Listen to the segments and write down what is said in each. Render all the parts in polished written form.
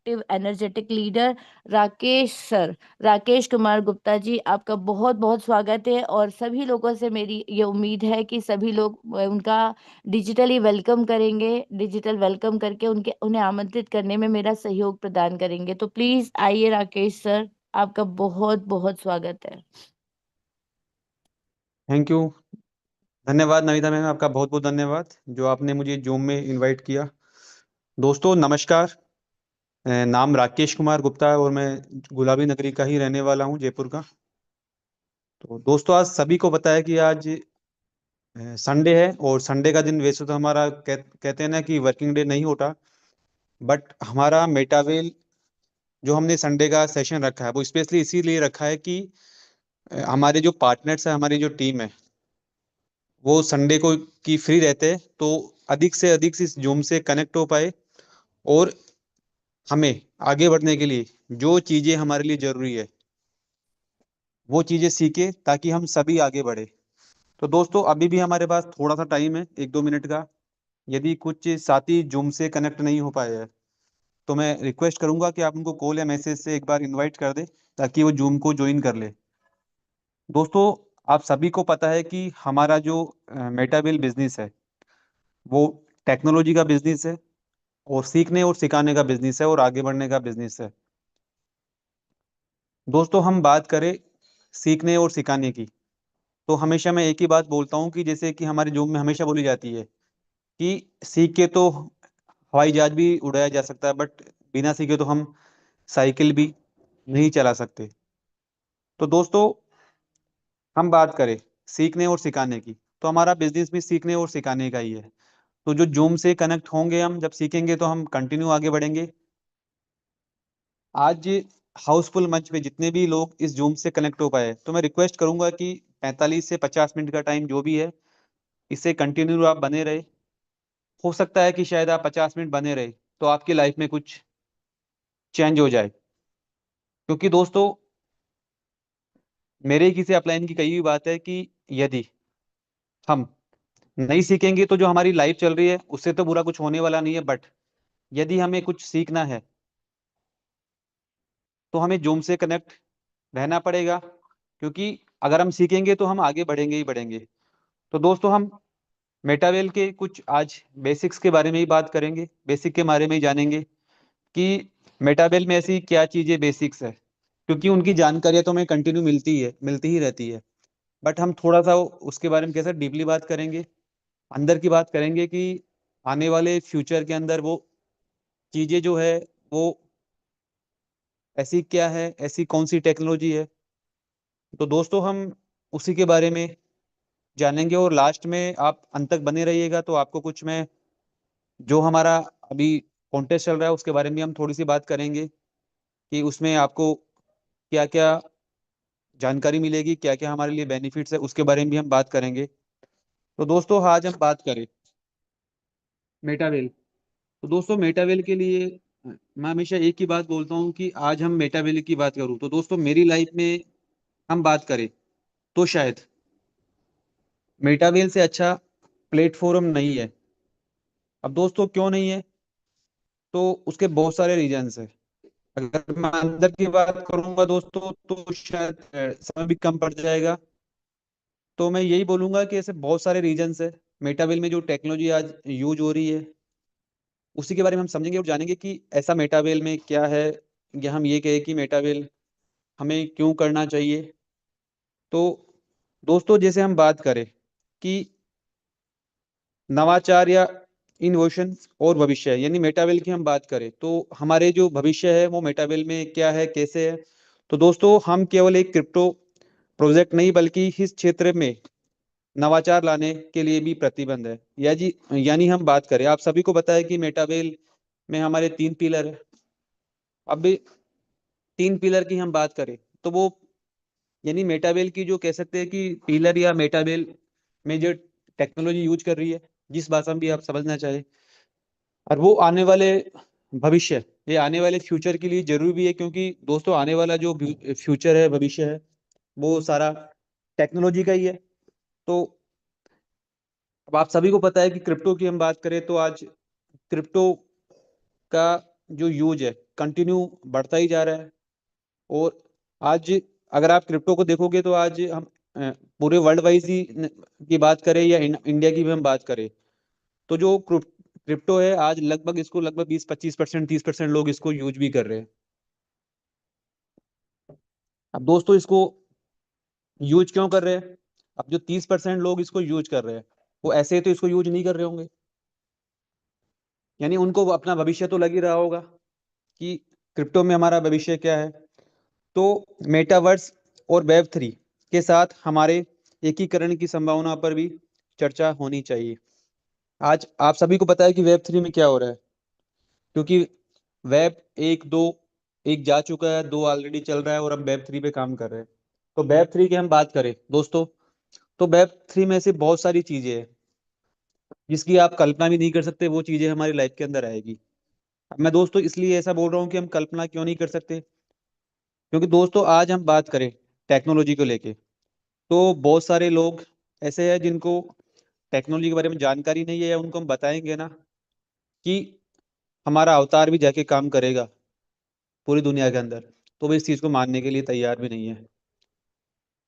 Active energetic leader Rakesh sir, Rakesh Kumar Gupta ji, आपका बहुत बहुत स्वागत है। और सभी लोगों से मेरी ये उम्मीद है कि सभी लोग उनका डिजिटली वेलकम करेंगे, डिजिटल वेलकम करके उन्हें आमंत्रित करने में मेरा सहयोग प्रदान करेंगे। तो प्लीज आइए राकेश सर, आपका बहुत बहुत स्वागत है। Thank you. धन्यवाद नविता मैम, आपका बहुत बहुत धन्यवाद जो आपने मुझे जूम में इनवाइट किया। दोस्तों नमस्कार। नाम राकेश कुमार गुप्ता है और मैं गुलाबी नगरी का ही रहने वाला हूँ, जयपुर का। तो दोस्तों आज सभी को पता है कि आज संडे है, और संडे का दिन वैसे तो हमारा कहते हैं ना कि वर्किंग डे नहीं होता। बट हमारा मेटावेल जो हमने संडे का सेशन रखा है वो स्पेशली इसीलिए रखा है कि हमारे जो पार्टनर्स है, हमारी जो टीम है, वो संडे को की फ्री रहते हैं, तो अधिक से अधिक इस जूम से कनेक्ट हो पाए और हमें आगे बढ़ने के लिए जो चीजें हमारे लिए जरूरी है वो चीजें सीखे, ताकि हम सभी आगे बढ़े। तो दोस्तों अभी भी हमारे पास थोड़ा सा टाइम है, 1-2 मिनट का। यदि कुछ साथी जूम से कनेक्ट नहीं हो पाए हैं तो मैं रिक्वेस्ट करूंगा कि आप उनको कॉल या मैसेज से एक बार इनवाइट कर दें, ताकि वो जूम को ज्वाइन कर ले। दोस्तों आप सभी को पता है कि हमारा जो मेटाबिल बिजनेस है वो टेक्नोलॉजी का बिजनेस है, और सीखने और सिखाने का बिजनेस है, और आगे बढ़ने का बिजनेस है। दोस्तों हम बात करें सीखने और सिखाने की, तो हमेशा मैं एक ही बात बोलता हूँ कि जैसे कि हमारे जॉब में हमेशा बोली जाती है कि सीख के तो हवाई जहाज भी उड़ाया जा सकता है, बट बिना सीखे तो हम साइकिल भी नहीं चला सकते। तो दोस्तों हम बात करें सीखने और सिखाने की, तो हमारा बिजनेस भी सीखने और सिखाने का ही है। तो जो जूम से कनेक्ट होंगे, हम जब सीखेंगे तो हम कंटिन्यू आगे बढ़ेंगे। आज हाउसफुल मंच पे जितने भी लोग इस जूम से कनेक्ट हो पाए, तो मैं रिक्वेस्ट करूंगा कि 45 से 50 मिनट का टाइम जो भी है, इससे कंटिन्यू आप बने रहे। हो सकता है कि शायद आप 50 मिनट बने रहे तो आपकी लाइफ में कुछ चेंज हो जाए। क्योंकि दोस्तों मेरे किसी अपलाइन की कही हुई बात है कि यदि हम नहीं सीखेंगे तो जो हमारी लाइफ चल रही है उससे तो बुरा कुछ होने वाला नहीं है, बट यदि हमें कुछ सीखना है तो हमें जूम से कनेक्ट रहना पड़ेगा। क्योंकि अगर हम सीखेंगे तो हम आगे बढ़ेंगे ही बढ़ेंगे। तो दोस्तों हम मेटावेल के कुछ आज बेसिक्स के बारे में ही बात करेंगे, बेसिक के बारे में ही जानेंगे कि मेटावेल में ऐसी क्या चीजें बेसिक्स है। क्योंकि उनकी जानकारियां तो हमें कंटिन्यू मिलती ही रहती है। बट हम थोड़ा सा उसके बारे में कैसे डीपली बात करेंगे, अंदर की बात करेंगे कि आने वाले फ्यूचर के अंदर वो चीजें जो है वो ऐसी क्या है, ऐसी कौन सी टेक्नोलॉजी है। तो दोस्तों हम उसी के बारे में जानेंगे, और लास्ट में आप अंत तक बने रहिएगा तो आपको कुछ मैं जो हमारा अभी कॉन्टेस्ट चल रहा है उसके बारे में हम थोड़ी सी बात करेंगे कि उसमें आपको क्या क्या जानकारी मिलेगी, क्या क्या हमारे लिए बेनिफिट्स है, उसके बारे में भी हम बात करेंगे। तो दोस्तों आज हम बात करें मेटावेल। तो दोस्तों मेटावेल के लिए मैं हमेशा एक ही बात बोलता हूँ कि आज हम मेटावेल की बात करूँ तो दोस्तों मेरी लाइफ में हम बात करें तो शायद मेटावेल से अच्छा प्लेटफॉर्म नहीं है। अब दोस्तों क्यों नहीं है, तो उसके बहुत सारे रीजंस है। अगर मैं अंदर की बात करूंगा दोस्तों तो शायद समय भी कम पड़ जाएगा। तो मैं यही बोलूंगा कि ऐसे बहुत सारे रीजंस है। मेटावेल में जो टेक्नोलॉजी आज यूज हो रही है उसी के बारे में हम समझेंगे और जानेंगे कि ऐसा मेटावेल में क्या है, या हम ये कहें कि मेटावेल हमें क्यों करना चाहिए। तो दोस्तों जैसे हम बात करें कि नवाचार या इनोवेशन और भविष्य, यानी मेटावेल की हम बात करें तो हमारे जो भविष्य है वो मेटावेल में क्या है, कैसे है। तो दोस्तों हम केवल एक क्रिप्टो प्रोजेक्ट नहीं बल्कि इस क्षेत्र में नवाचार लाने के लिए भी प्रतिबंध है। यानी हम बात करें, आप सभी को पता है कि मेटावेल में हमारे 3 पिलर है। अब भी 3 पिलर की हम बात करें तो वो यानी मेटावेल की जो कह सकते हैं कि पिलर या मेटावेल में जो टेक्नोलॉजी यूज कर रही है, जिस भाषा में भी आप समझना चाहे, और वो आने वाले भविष्य, ये आने वाले फ्यूचर के लिए जरूरी भी है। क्योंकि दोस्तों आने वाला जो फ्यूचर है, भविष्य है, वो सारा टेक्नोलॉजी का ही है। तो अब आप सभी को पता है कि क्रिप्टो की हम बात करें तो आज क्रिप्टो का जो यूज है कंटिन्यू बढ़ता ही जा रहा है। और आज अगर आप क्रिप्टो को देखोगे तो आज हम पूरे वर्ल्ड वाइज ही की बात करें या इंडिया की भी हम बात करें, तो जो क्रिप्टो है आज लगभग 20-25%, 30% लोग इसको यूज भी कर रहे हैं। अब दोस्तों इसको यूज क्यों कर रहे हैं? अब जो 30% लोग इसको यूज कर रहे हैं, वो ऐसे तो इसको यूज नहीं कर रहे होंगे, यानी उनको अपना भविष्य तो लग ही रहा होगा कि क्रिप्टो में हमारा भविष्य क्या है। तो मेटावर्स और वेब 3 के साथ हमारे एकीकरण की संभावना पर भी चर्चा होनी चाहिए। आज आप सभी को पता है कि वेब 3 में क्या हो रहा है, क्योंकि वेब एक जा चुका है, दो ऑलरेडी चल रहा है और हम वेब 3 पे काम कर रहे हैं। तो वेब 3 की हम बात करें दोस्तों, तो वेब 3 में से बहुत सारी चीजें हैं जिसकी आप कल्पना भी नहीं कर सकते, वो चीजें हमारी लाइफ के अंदर आएगी। अब मैं दोस्तों इसलिए ऐसा बोल रहा हूँ कि हम कल्पना क्यों नहीं कर सकते, क्योंकि दोस्तों आज हम बात करें टेक्नोलॉजी को लेके, तो बहुत सारे लोग ऐसे हैं जिनको टेक्नोलॉजी के बारे में जानकारी नहीं है, या उनको हम बताएंगे ना कि हमारा अवतार भी जाके काम करेगा पूरी दुनिया के अंदर, तो वो इस चीज को मानने के लिए तैयार भी नहीं है।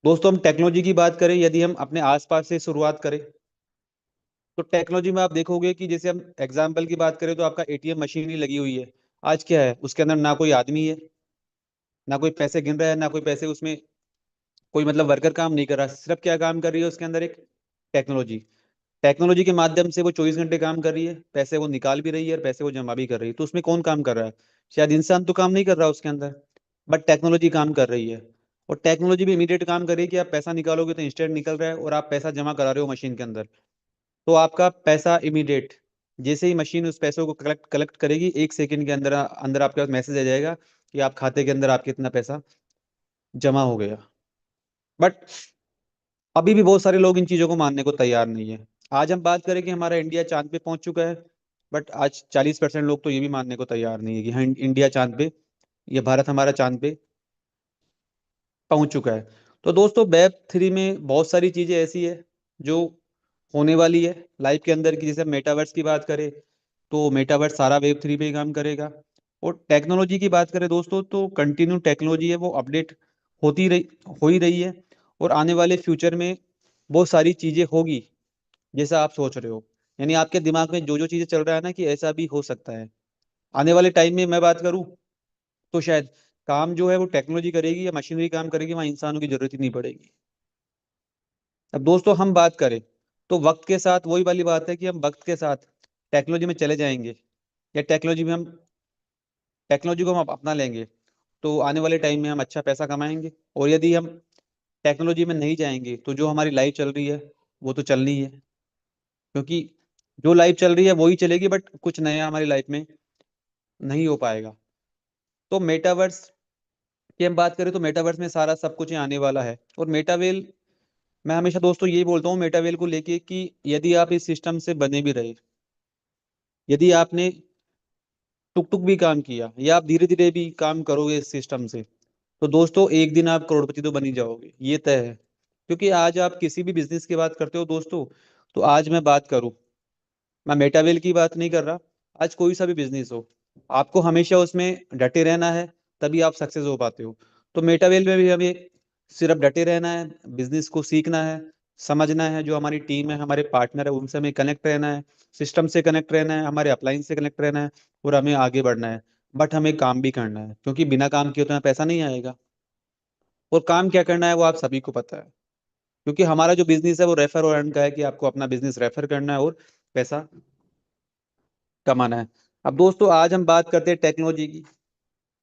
दोस्तों हम टेक्नोलॉजी की बात करें, यदि हम अपने आसपास से शुरुआत करें, तो टेक्नोलॉजी में आप देखोगे कि जैसे हम एग्जाम्पल की बात करें तो आपका एटीएम मशीन ही लगी हुई है। आज क्या है, उसके अंदर ना कोई आदमी है, ना कोई पैसे गिन रहा है, ना कोई पैसे उसमें कोई मतलब वर्कर काम नहीं कर रहा, सिर्फ क्या काम कर रही है उसके अंदर, एक टेक्नोलॉजी। टेक्नोलॉजी के माध्यम से वो 24 घंटे काम कर रही है, पैसे वो निकाल भी रही है और पैसे वो जमा भी कर रही है। तो उसमें कौन काम कर रहा है? शायद इंसान तो काम नहीं कर रहा उसके अंदर, बट टेक्नोलॉजी काम कर रही है। और टेक्नोलॉजी भी इमीडिएट काम कर रही है कि आप पैसा निकालोगे तो इंस्टेंट निकल रहा है, और आप पैसा जमा करा रहे हो मशीन के अंदर, तो आपका पैसा इमीडिएट, जैसे ही मशीन उस पैसों को कलेक्ट कलेक्ट करेगी, 1 सेकंड के अंदर अंदर आपके पास मैसेज आ जाएगा कि आप खाते के अंदर आपके इतना पैसा जमा हो गया। बट अभी भी बहुत सारे लोग इन चीजों को मानने को तैयार नहीं है। आज हम बात करें कि हमारा इंडिया चांद पे पहुंच चुका है, बट आज 40% लोग तो ये भी मानने को तैयार नहीं है कि हाँ इंडिया चांद पे, या भारत हमारा चांद पे पहुंच चुका है। तो दोस्तों वेब 3 में बहुत सारी चीजें ऐसी है जो होने वाली है लाइफ के अंदर की। जैसे मेटावर्स की बात करें तो मेटावर्स सारा वेब 3 पे ही काम करेगा। और टेक्नोलॉजी की बात करें दोस्तों, तो कंटिन्यू टेक्नोलॉजी है वो अपडेट होती रही हो ही रही है, और आने वाले फ्यूचर में बहुत सारी चीजें होगी जैसा आप सोच रहे हो। यानी आपके दिमाग में जो जो चीजें चल रहा है ना कि ऐसा भी हो सकता है, आने वाले टाइम में मैं बात करूं तो शायद काम जो है वो टेक्नोलॉजी करेगी या मशीनरी काम करेगी, वहां इंसानों की जरूरत ही नहीं पड़ेगी। अब दोस्तों हम बात करें तो वक्त के साथ वही वाली बात है कि हम वक्त के साथ टेक्नोलॉजी में चले जाएंगे, या टेक्नोलॉजी को हम अपना लेंगे, तो आने वाले टाइम में हम अच्छा पैसा कमाएंगे। और यदि हम टेक्नोलॉजी में नहीं जाएंगे तो जो हमारी लाइफ चल रही है वो तो चलनी है, क्योंकि जो लाइफ चल रही है वही चलेगी, बट कुछ नया हमारी लाइफ में नहीं हो पाएगा। तो मेटावर्स की हम बात करें तो मेटावर्स में सारा सब कुछ ही आने वाला है। और मेटावेल, मैं हमेशा दोस्तों यही बोलता हूँ मेटावेल को लेके कि यदि आप इस सिस्टम से बने भी रहे, यदि आपने टुक टुक भी काम किया, या आप धीरे धीरे भी काम करोगे इस सिस्टम से, तो दोस्तों एक दिन आप करोड़पति तो बन ही जाओगे, ये तय है। क्योंकि आज आप किसी भी बिजनेस की बात करते हो दोस्तों, तो आज मैं बात करूं, मैं मेटावेल की बात नहीं कर रहा, आज कोई सा भी बिजनेस हो, आपको हमेशा उसमें डटे रहना है, तभी आप सक्सेस हो पाते हो। तो मेटावेल में भी हमें सिर्फ डटे रहना है, बिजनेस को सीखना है, समझना है, जो हमारी टीम है, हमारे पार्टनर है, उनसे हमें कनेक्ट रहना है, सिस्टम से कनेक्ट रहना है, हमारे अपलाइन से कनेक्ट रहना है, और हमें आगे बढ़ना है। बट हमें काम भी करना है, क्योंकि बिना काम किए तो हमें पैसा नहीं आएगा। और काम क्या करना है वो आप सभी को पता है, क्योंकि हमारा जो बिजनेस है वो रेफर और अर्न का है, कि आपको अपना बिजनेस रेफर करना है और पैसा कमाना है। अब दोस्तों आज हम बात करते हैं टेक्नोलॉजी की,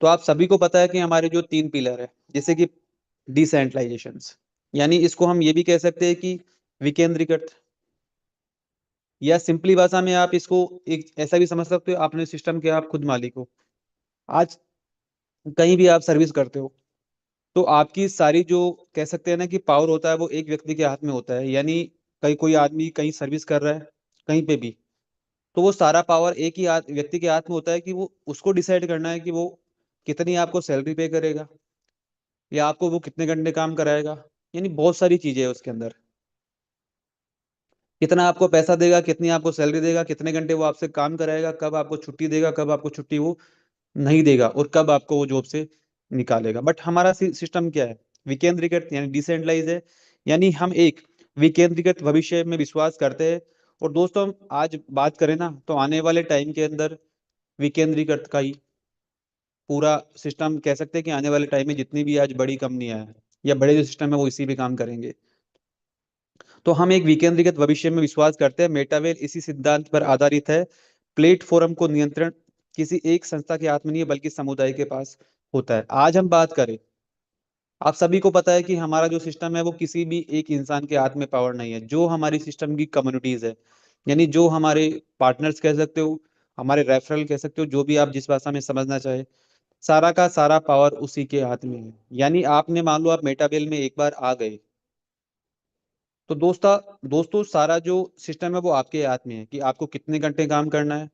तो आप सभी को पता है कि हमारे जो 3 पिलर है, जैसे कि डिसेंट्रलाइजेशन, यानी इसको हम ये भी कह सकते हैं कि विकेंद्रीकृत, या सिंपली भाषा में आप इसको एक ऐसा भी समझ सकते हो, अपने सिस्टम के आप खुद मालिक हो। आज कहीं भी आप सर्विस करते हो, तो आपकी सारी जो कह सकते हैं ना कि पावर होता है वो एक व्यक्ति के हाथ में होता है। यानी कहीं कोई आदमी कहीं सर्विस कर रहा है कहीं पे भी, तो वो सारा पावर एक ही व्यक्ति के हाथ में होता है, कि वो उसको डिसाइड करना है कि वो कितनी आपको सैलरी पे करेगा, या आपको वो कितने घंटे काम कराएगा। यानी बहुत सारी चीजें है उसके अंदर, कितना आपको पैसा देगा, कितनी आपको सैलरी देगा, कितने घंटे वो आपसे काम कराएगा, कब आपको छुट्टी देगा, कब आपको छुट्टी वो नहीं देगा और कब आपको वो जॉब से निकालेगा। बट हमारा सिस्टम क्या है, विकेंद्रीकृत यानी डिसेंट्रलाइज है। यानी हम एक विकेंद्रीकृत भविष्य में विश्वास करते हैं। और दोस्तों हम आज बात करें ना, तो आने वाले टाइम के अंदर विकेंद्रीकृत का ही पूरा सिस्टम कह सकते हैं कि आने वाले टाइम में जितनी भी आज बड़ी कंपनियां हैं या बड़े जो सिस्टम है वो इसी पे काम करेंगे। तो हम एक विकेंद्रीकृत भविष्य में विश्वास करते हैं। मेटावेल इसी सिद्धांत पर आधारित है। प्लेटफॉर्म को नियंत्रण किसी एक संस्था के हाथ में नहीं है, बल्कि समुदाय के पास होता है। आज हम बात करें, आप सभी को पता है कि हमारा जो सिस्टम है वो किसी भी एक इंसान के हाथ में पावर नहीं है। जो हमारी सिस्टम की कम्युनिटीज है, यानी जो हमारे पार्टनर्स कह सकते हो, हमारे रेफरल कह सकते हो, जो भी आप जिस भाषा में समझना चाहे, सारा का सारा पावर उसी के हाथ में है। यानी आपने मान लो आप मेटाबेल में एक बार आ गए, तो दोस्तों सारा जो सिस्टम है वो आपके हाथ में है कि आपको कितने घंटे काम करना है,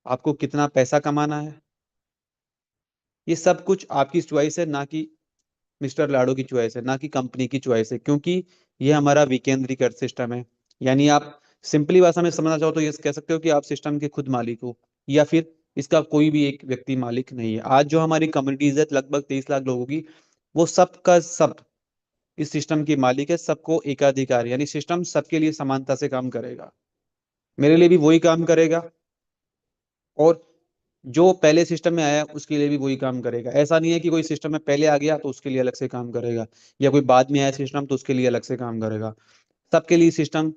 आपको कितना पैसा कमाना है। ये सब कुछ आपकी चॉइस है, ना कि मिस्टर लाडो की चॉइस है, ना कि कंपनी की चॉइस है, क्योंकि ये हमारा विकेंद्रीकृत सिस्टम है। यानी आप सिंपली भाषा में समझना चाहो तो ये कह सकते हो कि आप सिस्टम के खुद मालिक हो, या फिर इसका कोई भी एक व्यक्ति मालिक नहीं है। आज जो हमारी कम्युनिटीज है लगभग 23 लाख लोगों की, वो सब का सब इस सिस्टम की मालिक है। सबको एकाधिकार, यानी सिस्टम सबके लिए समानता से काम करेगा। मेरे लिए भी वही काम करेगा, और जो पहले सिस्टम में आया उसके लिए भी वही काम करेगा। ऐसा नहीं है कि कोई सिस्टम में पहले आ गया तो उसके लिए अलग से काम करेगा, या कोई बाद में आया सिस्टम तो उसके लिए अलग से काम करेगा। सबके लिए सिस्टम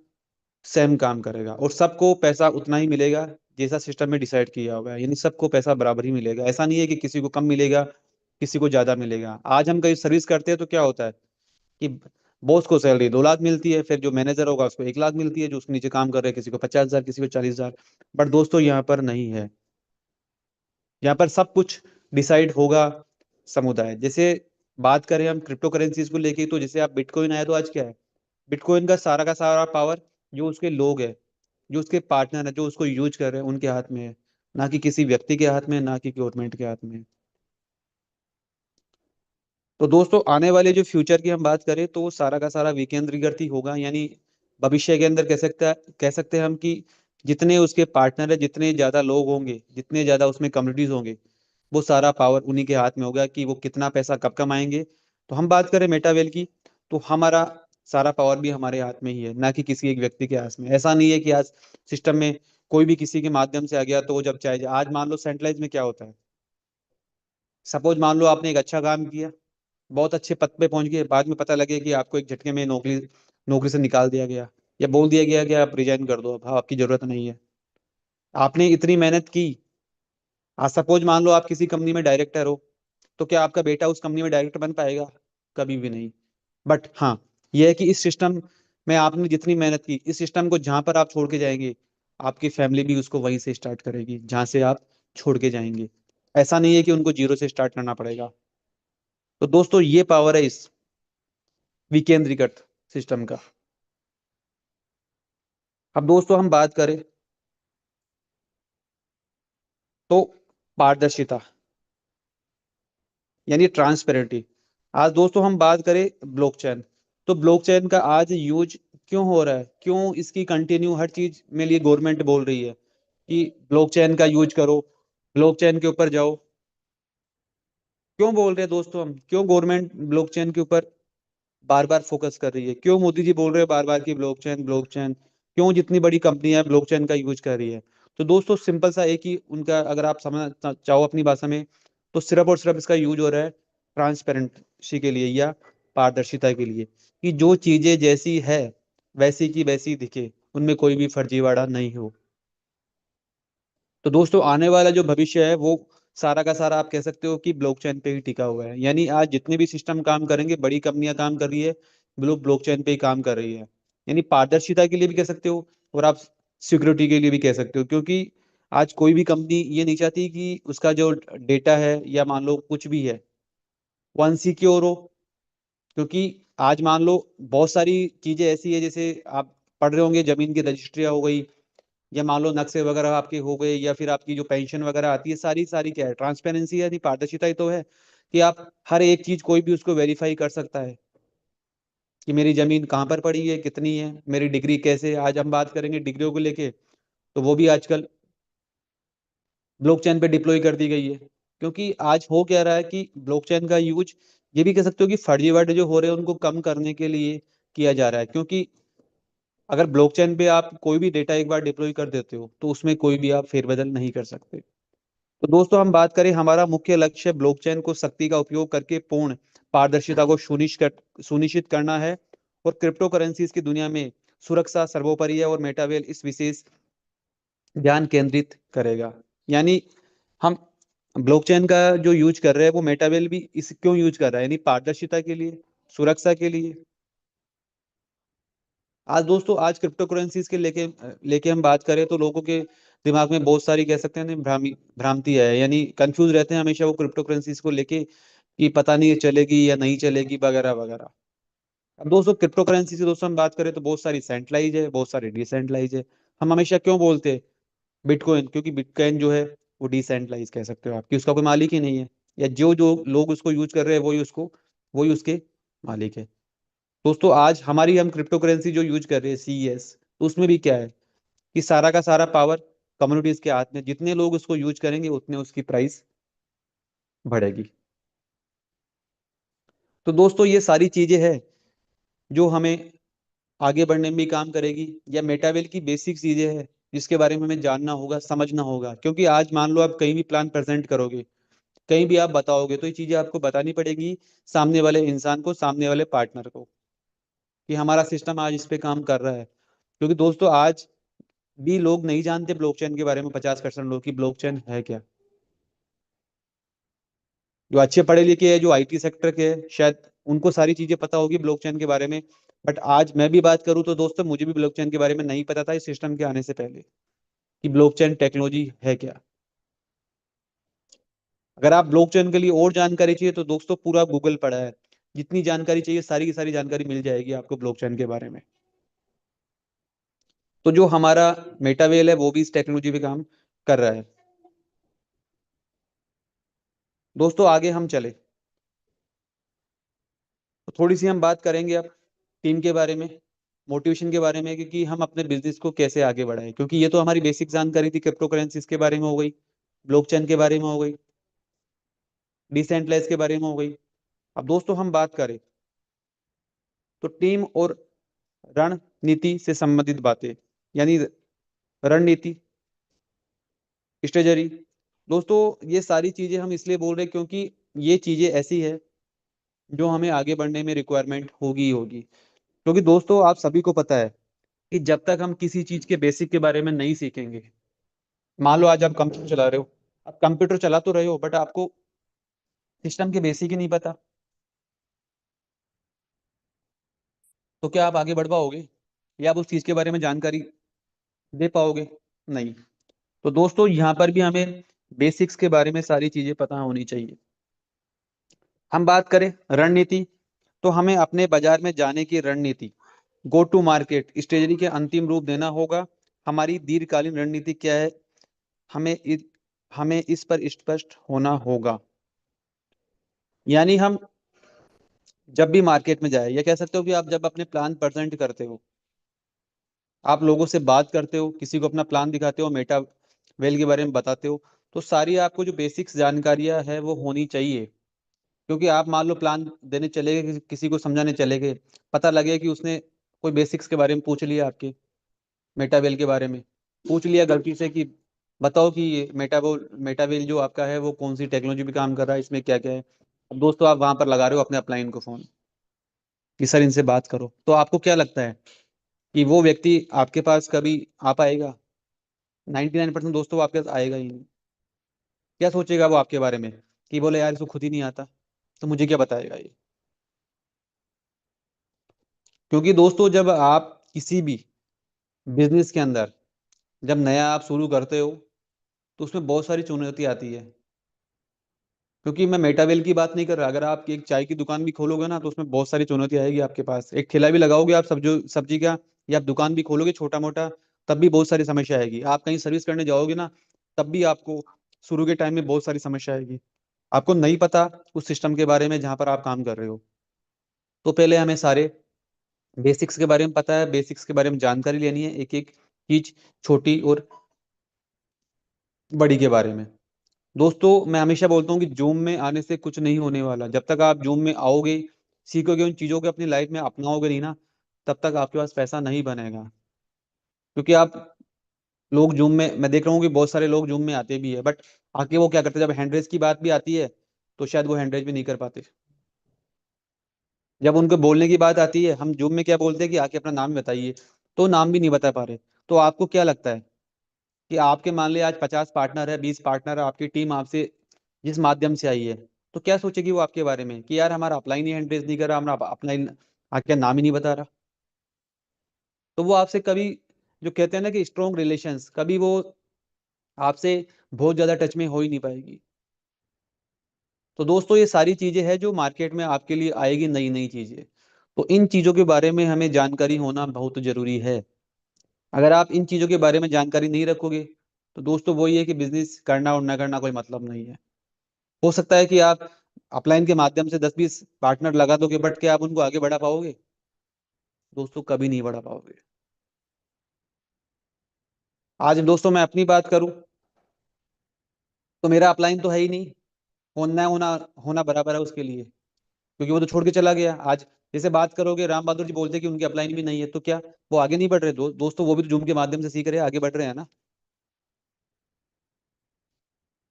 सेम काम करेगा, और सबको पैसा उतना ही मिलेगा जैसा सिस्टम में डिसाइड किया होगा। यानी सबको पैसा बराबर ही मिलेगा। ऐसा नहीं है कि किसी को कम मिलेगा, किसी को ज्यादा मिलेगा। आज हम कहीं सर्विस करते हैं तो क्या होता है कि बॉस को सैलरी 2 लाख मिलती है, फिर जो मैनेजर होगा उसको 1 लाख मिलती है, जो उसके नीचे काम कर रहे हैं किसी को 50,000, किसी को 40,000। बट दोस्तों यहाँ पर नहीं है। यहाँ पर सब कुछ डिसाइड होगा समुदाय। जैसे बात करें हम क्रिप्टो करेंसीज को लेके, तो जैसे आप बिटकॉइन आया तो आज क्या है, बिटकॉइन का सारा पावर जो उसके लोग है, जो उसके पार्टनर है, जो उसको यूज कर रहे हैं, उनके हाथ में है। ना कि किसी व्यक्ति के हाथ में, ना कि गवर्नमेंट के हाथ में है। तो दोस्तों आने वाले जो फ्यूचर की हम बात करें तो वो सारा का सारा विकेंद्रीकृत ही होगा। यानी भविष्य के अंदर कह सकते हैं हम कि जितने उसके पार्टनर है, जितने ज्यादा लोग होंगे, जितने ज्यादा उसमें कम्युनिटीज होंगे, वो सारा पावर उन्हीं के हाथ में होगा कि वो कितना पैसा कब कमाएंगे। तो हम बात करें मेटावेल की, तो हमारा सारा पावर भी हमारे हाथ में ही है, ना कि किसी एक व्यक्ति के हाथ में। ऐसा नहीं है कि आज सिस्टम में कोई भी किसी के माध्यम से आ गया तो वो जब चाहे। आज मान लो सेंट्रलाइज में क्या होता है, सपोज मान लो आपने एक अच्छा काम किया, बहुत अच्छे पद पे पहुंच गए, बाद में पता लगे कि आपको एक झटके में नौकरी नौकरी से निकाल दिया गया, या बोल दिया गया कि आप रिजाइन कर दो, अब हाँ, आपकी जरूरत नहीं है। आपने इतनी मेहनत की। आज सपोज मान लो आप किसी कंपनी में डायरेक्टर हो, तो क्या आपका बेटा उस कंपनी में डायरेक्टर बन पाएगा? कभी भी नहीं। बट हाँ, यह है कि इस सिस्टम में आपने जितनी मेहनत की, इस सिस्टम को जहां पर आप छोड़ के जाएंगे, आपकी फैमिली भी उसको वहीं से स्टार्ट करेगी जहां से आप छोड़ के जाएंगे। ऐसा नहीं है कि उनको जीरो से स्टार्ट करना पड़ेगा। तो दोस्तों ये पावर है इस विकेंद्रीकृत सिस्टम का। अब दोस्तों हम बात करें तो पारदर्शिता यानी ट्रांसपेरेंटी। आज दोस्तों हम बात करें ब्लॉकचेन, तो ब्लॉकचेन का आज यूज क्यों हो रहा है, क्यों इसकी कंटिन्यू हर चीज में लिए गवर्नमेंट बोल रही है कि ब्लॉकचेन का यूज करो, ब्लॉकचेन के ऊपर जाओ। क्यों बोल रहे हैं दोस्तों हम, क्यों गवर्नमेंट ब्लॉकचेन के ऊपर बार बार फोकस कर रही है, क्यों मोदी जी बोल रहे हैं बार बार की ब्लॉकचेन ब्लॉकचेन, क्यों जितनी बड़ी कंपनियां ब्लॉकचेन का यूज कर रही है? तो दोस्तों सिंपल सा एक ही उनका, अगर आप समझ चाहो अपनी भाषा में, तो सिर्फ और सिर्फ इसका यूज हो रहा है ट्रांसपेरेंसी के लिए, या पारदर्शिता के लिए, कि जो चीजें जैसी है वैसी की वैसी दिखे, उनमें कोई भी फर्जीवाड़ा नहीं हो। तो दोस्तों आने वाला जो भविष्य है वो सारा का सारा आप कह सकते हो कि ब्लॉकचेन पे ही टिका हुआ है। यानी आज जितने भी सिस्टम काम करेंगे, बड़ी कंपनियां काम कर रही है, ब्लॉकचेन पे ही काम कर रही है। यानी पारदर्शिता के लिए भी कह सकते हो, और आप सिक्योरिटी के लिए भी कह सकते हो, क्योंकि आज कोई भी कंपनी ये नहीं चाहती कि उसका जो डेटा है या मान लो कुछ भी है वो अनसिक्योर हो। क्योंकि आज मान लो बहुत सारी चीजें ऐसी है, जैसे आप पढ़ रहे होंगे, जमीन की रजिस्ट्रियां हो गई, या मान लो नक्शे वगैरह आपके हो गए, या फिर आपकी जो पेंशन वगैरह आती है, सारी सारी क्या है, ट्रांसपेरेंसी है, नहीं पारदर्शिता ही तो है कि आप हर एक चीज कोई भी उसको वेरीफाई कर सकता है कि मेरी जमीन कहाँ पर पड़ी है, कितनी है, मेरी डिग्री कैसे। आज हम बात करेंगे डिग्रियों को लेके, तो वो भी आजकल ब्लॉकचेन पे डिप्लॉय कर दी गई है। क्योंकि आज हो क्या रहा है कि ब्लॉकचेन का यूज, ये भी कह सकते हो कि फर्जीवाड़े जो हो रहे हैं उनको कम करने के लिए किया जा रहा है। क्योंकि अगर ब्लॉकचेन पे आप कोई भी डेटा एक बार डिप्लॉय कर देते हो तो उसमें कोई भी आप फेरबदल नहीं कर सकते। तो दोस्तों हम बात करें, हमारा मुख्य लक्ष्य ब्लॉकचेन को शक्ति का उपयोग करके पूर्ण पारदर्शिता को सुनिश्चित करना है। और क्रिप्टो करेंसीज की दुनिया में सुरक्षा सर्वोपरि है, और मेटावेल इस विशेष ध्यान केंद्रित करेगा। यानी हम ब्लॉकचेन का जो यूज कर रहे हैं वो मेटावेल भी इस क्यों यूज कर रहा है, यानी पारदर्शिता के लिए, सुरक्षा के लिए। आज दोस्तों, आज क्रिप्टो करेंसीज के लेके लेके हम बात करें तो लोगों के दिमाग में बहुत सारी, कह सकते हैं ना, भ्रांति है, यानी कंफ्यूज रहते हैं हमेशा वो क्रिप्टो करेंसीज को लेके कि पता नहीं ये चलेगी या नहीं चलेगी वगैरह वगैरह। अब दोस्तों क्रिप्टो करेंसी से दोस्तों हम बात करें तो बहुत सारी सेंट्रलाइज है, बहुत सारी डिसेंट्रलाइज है। हम हमेशा क्यों बोलते हैं बिटकॉइन, क्योंकि बिटकॉइन जो है वो डिसेंट्रलाइज कह सकते हो आप, कि उसका कोई मालिक ही नहीं है, या जो जो लोग उसको यूज कर रहे हैं वही उसके मालिक है। दोस्तों आज हम क्रिप्टो करेंसी जो यूज कर रहे हैं CES, तो उसमें भी क्या है कि सारा का सारा पावर कम्युनिटीज के हाथ में, जितने लोग उसको यूज करेंगे उतने उसकी प्राइस बढ़ेगी। तो दोस्तों ये सारी चीजें हैं जो हमें आगे बढ़ने में भी काम करेगी, या मेटावेल की बेसिक चीजें हैं जिसके बारे में हमें जानना होगा, समझना होगा। क्योंकि आज मान लो आप कहीं भी प्लान प्रेजेंट करोगे, कहीं भी आप बताओगे, तो ये चीजें आपको बतानी पड़ेगी सामने वाले इंसान को, सामने वाले पार्टनर को, कि हमारा सिस्टम आज इस पे काम कर रहा है। क्योंकि दोस्तों आज भी लोग नहीं जानते ब्लॉकचेन के बारे में, 50% लोग, कि ब्लॉकचेन है क्या। जो अच्छे पढ़े लिखे हैं, जो IT सेक्टर के हैं, शायद उनको सारी चीजें पता होगी ब्लॉकचेन के बारे में। बट आज मैं भी बात करूं तो दोस्तों मुझे भी ब्लॉकचेन के बारे में नहीं पता था इस सिस्टम के आने से पहले, कि ब्लॉकचेन टेक्नोलॉजी है क्या। अगर आप ब्लॉकचेन के लिए और जानकारी चाहिए तो दोस्तों पूरा गूगल पड़ा है, जितनी जानकारी चाहिए सारी की सारी जानकारी मिल जाएगी आपको ब्लॉकचेन के बारे में। तो जो हमारा मेटावेल है वो भी इस टेक्नोलॉजी पे काम कर रहा है। दोस्तों आगे हम चले तो थोड़ी सी हम बात करेंगे अब टीम के बारे में, मोटिवेशन के बारे में, क्योंकि हम अपने बिजनेस को कैसे आगे बढ़ाएं। क्योंकि ये तो हमारी बेसिक जानकारी थी, क्रिप्टो करेंसीज के बारे में हो गई, ब्लॉकचेन के बारे में हो गई, डिसेंट्रलाइज के बारे में हो गई। अब दोस्तों हम बात करें तो टीम और रणनीति से संबंधित बातें, यानी रणनीति, स्ट्रेटजी। दोस्तों ये सारी चीजें हम इसलिए बोल रहे हैं क्योंकि ये चीजें ऐसी है जो हमें आगे बढ़ने में रिक्वायरमेंट होगी ही होगी। क्योंकि दोस्तों आप सभी को पता है कि जब तक हम किसी चीज के बेसिक के बारे में नहीं सीखेंगे, मान लो आज आप कंप्यूटर चला रहे हो, आप कंप्यूटर चला तो रहे हो बट आपको सिस्टम के बेसिक ही नहीं पता, तो क्या आप आगे बढ़ पाओगे, या आप उस चीज के बारे में जानकारी दे पाओगे? नहीं। तो दोस्तों यहाँ पर भी हमें बेसिक्स के बारे में सारी चीजें पता होनी चाहिए। हम बात करें रणनीति, तो हमें अपने बाजार में जाने की रणनीति, गो टू मार्केट स्ट्रेटजी के अंतिम रूप देना होगा। हमारी दीर्घकालीन रणनीति क्या है, हमें हमें इस पर स्पष्ट होना होगा। यानी हम जब भी मार्केट में जाए, या कह सकते हो कि आप जब अपने प्लान प्रेजेंट करते हो, आप लोगों से बात करते हो, किसी को अपना प्लान दिखाते हो, मेटा वेल के बारे में बताते हो, तो सारी आपको जो बेसिक्स जानकारियां है वो होनी चाहिए। क्योंकि आप मान लो प्लान देने चले गए, किसी को समझाने चले गए, पता लगे कि उसने कोई बेसिक्स के बारे में पूछ लिया, आपके मेटावेल के बारे में पूछ लिया गलती से, कि बताओ कि ये मेटावेल जो आपका है वो कौन सी टेक्नोलॉजी पे काम कर रहा है, इसमें क्या क्या है। अब दोस्तों आप वहां पर लगा रहे हो अपने अपलाइन को फोन, कि सर इनसे बात करो, तो आपको क्या लगता है कि वो व्यक्ति आपके पास कभी आ पाएगा? 99% दोस्तों वो आपके पास आएगा ही नहीं। क्या सोचेगा वो आपके बारे में, कि बोले यार इसको खुद ही नहीं आता, तो मुझे क्या बताएगा ये। क्योंकि दोस्तों जब आप किसी भी बिजनेस के अंदर जब नया आप शुरू करते हो तो उसमें बहुत सारी चुनौती आती है। क्योंकि मैं मेटावेल की बात नहीं कर रहा, अगर आप एक चाय की दुकान भी खोलोगे ना तो उसमें बहुत सारी चुनौती आएगी आपके पास। एक ठेला भी लगाओगे आप सब्जी का, या आप दुकान भी खोलोगे छोटा मोटा, तब भी बहुत सारी समस्या आएगी। आप कहीं सर्विस करने जाओगे ना, तब भी आपको शुरू के टाइम में बहुत सारी समस्या आएगी। आपको नहीं पता उस सिस्टम के बारे में जहां पर आप काम कर रहे हो, तो पहले हमें सारे बेसिक्स के बारे में पता है, बेसिक्स के बारे में जानकारी लेनी है, एक एक चीज छोटी और बड़ी के बारे में। दोस्तों मैं हमेशा बोलता हूँ कि जूम में आने से कुछ नहीं होने वाला। जब तक आप जूम में आओगे, सीखोगे, उन चीज़ों को अपनी लाइफ में अपनाओगे नहीं ना, तब तक आपके पास पैसा नहीं बनेगा। क्योंकि आप लोग जूम में, मैं देख रहा हूँ कि बहुत सारे लोग जूम में आते भी है, बट आके वो क्या करते हैं, जब हैंड की बात भी आती है तो शायद वो हैंड भी नहीं कर पाते। जब उनको बोलने की बात आती है, हम जूम में क्या बोलते हैं कि आके अपना नाम बताइए, तो नाम भी नहीं बता पा रहे। तो आपको क्या लगता है कि आपके मान लिया आज 50 पार्टनर है, 20 पार्टनर है, आपकी टीम आपसे जिस माध्यम से आई है, तो क्या सोचेगी वो आपके बारे में कि यार हमारा अपलाइन ही हैंड रेज नहीं कर रहा, हमारा अपलाइन आके नाम ही नहीं बता रहा। तो वो आपसे कभी, जो कहते हैं ना कि स्ट्रॉन्ग रिलेशंस, कभी वो आपसे बहुत ज्यादा टच में हो ही नहीं पाएगी। तो दोस्तों ये सारी चीजें हैं जो मार्केट में आपके लिए आएगी, नई नई चीजें। तो इन चीजों के बारे में हमें जानकारी होना बहुत जरूरी है। अगर आप इन चीजों के बारे में जानकारी नहीं रखोगे, तो दोस्तों वही है कि बिजनेस करना और ना करना कोई मतलब नहीं है। हो सकता है कि आप अपलाइन के माध्यम से 10-20 पार्टनर लगा दोगे, बट क्या आप उनको आगे बढ़ा पाओगे? दोस्तों कभी नहीं बढ़ा पाओगे। आज दोस्तों मैं अपनी बात करूं, तो मेरा अपलाइन तो है ही नहीं। होना होना होना बराबर है उसके लिए, क्योंकि वो तो छोड़ के चला गया। आज जैसे बात करोगे, राम बहादुर जी बोलते हैं कि उनकी अपलाइन भी नहीं है, तो क्या वो आगे नहीं बढ़ रहे? दोस्तों वो भी तो जूम के माध्यम से सीख रहे हैं, आगे बढ़ रहे हैं ना।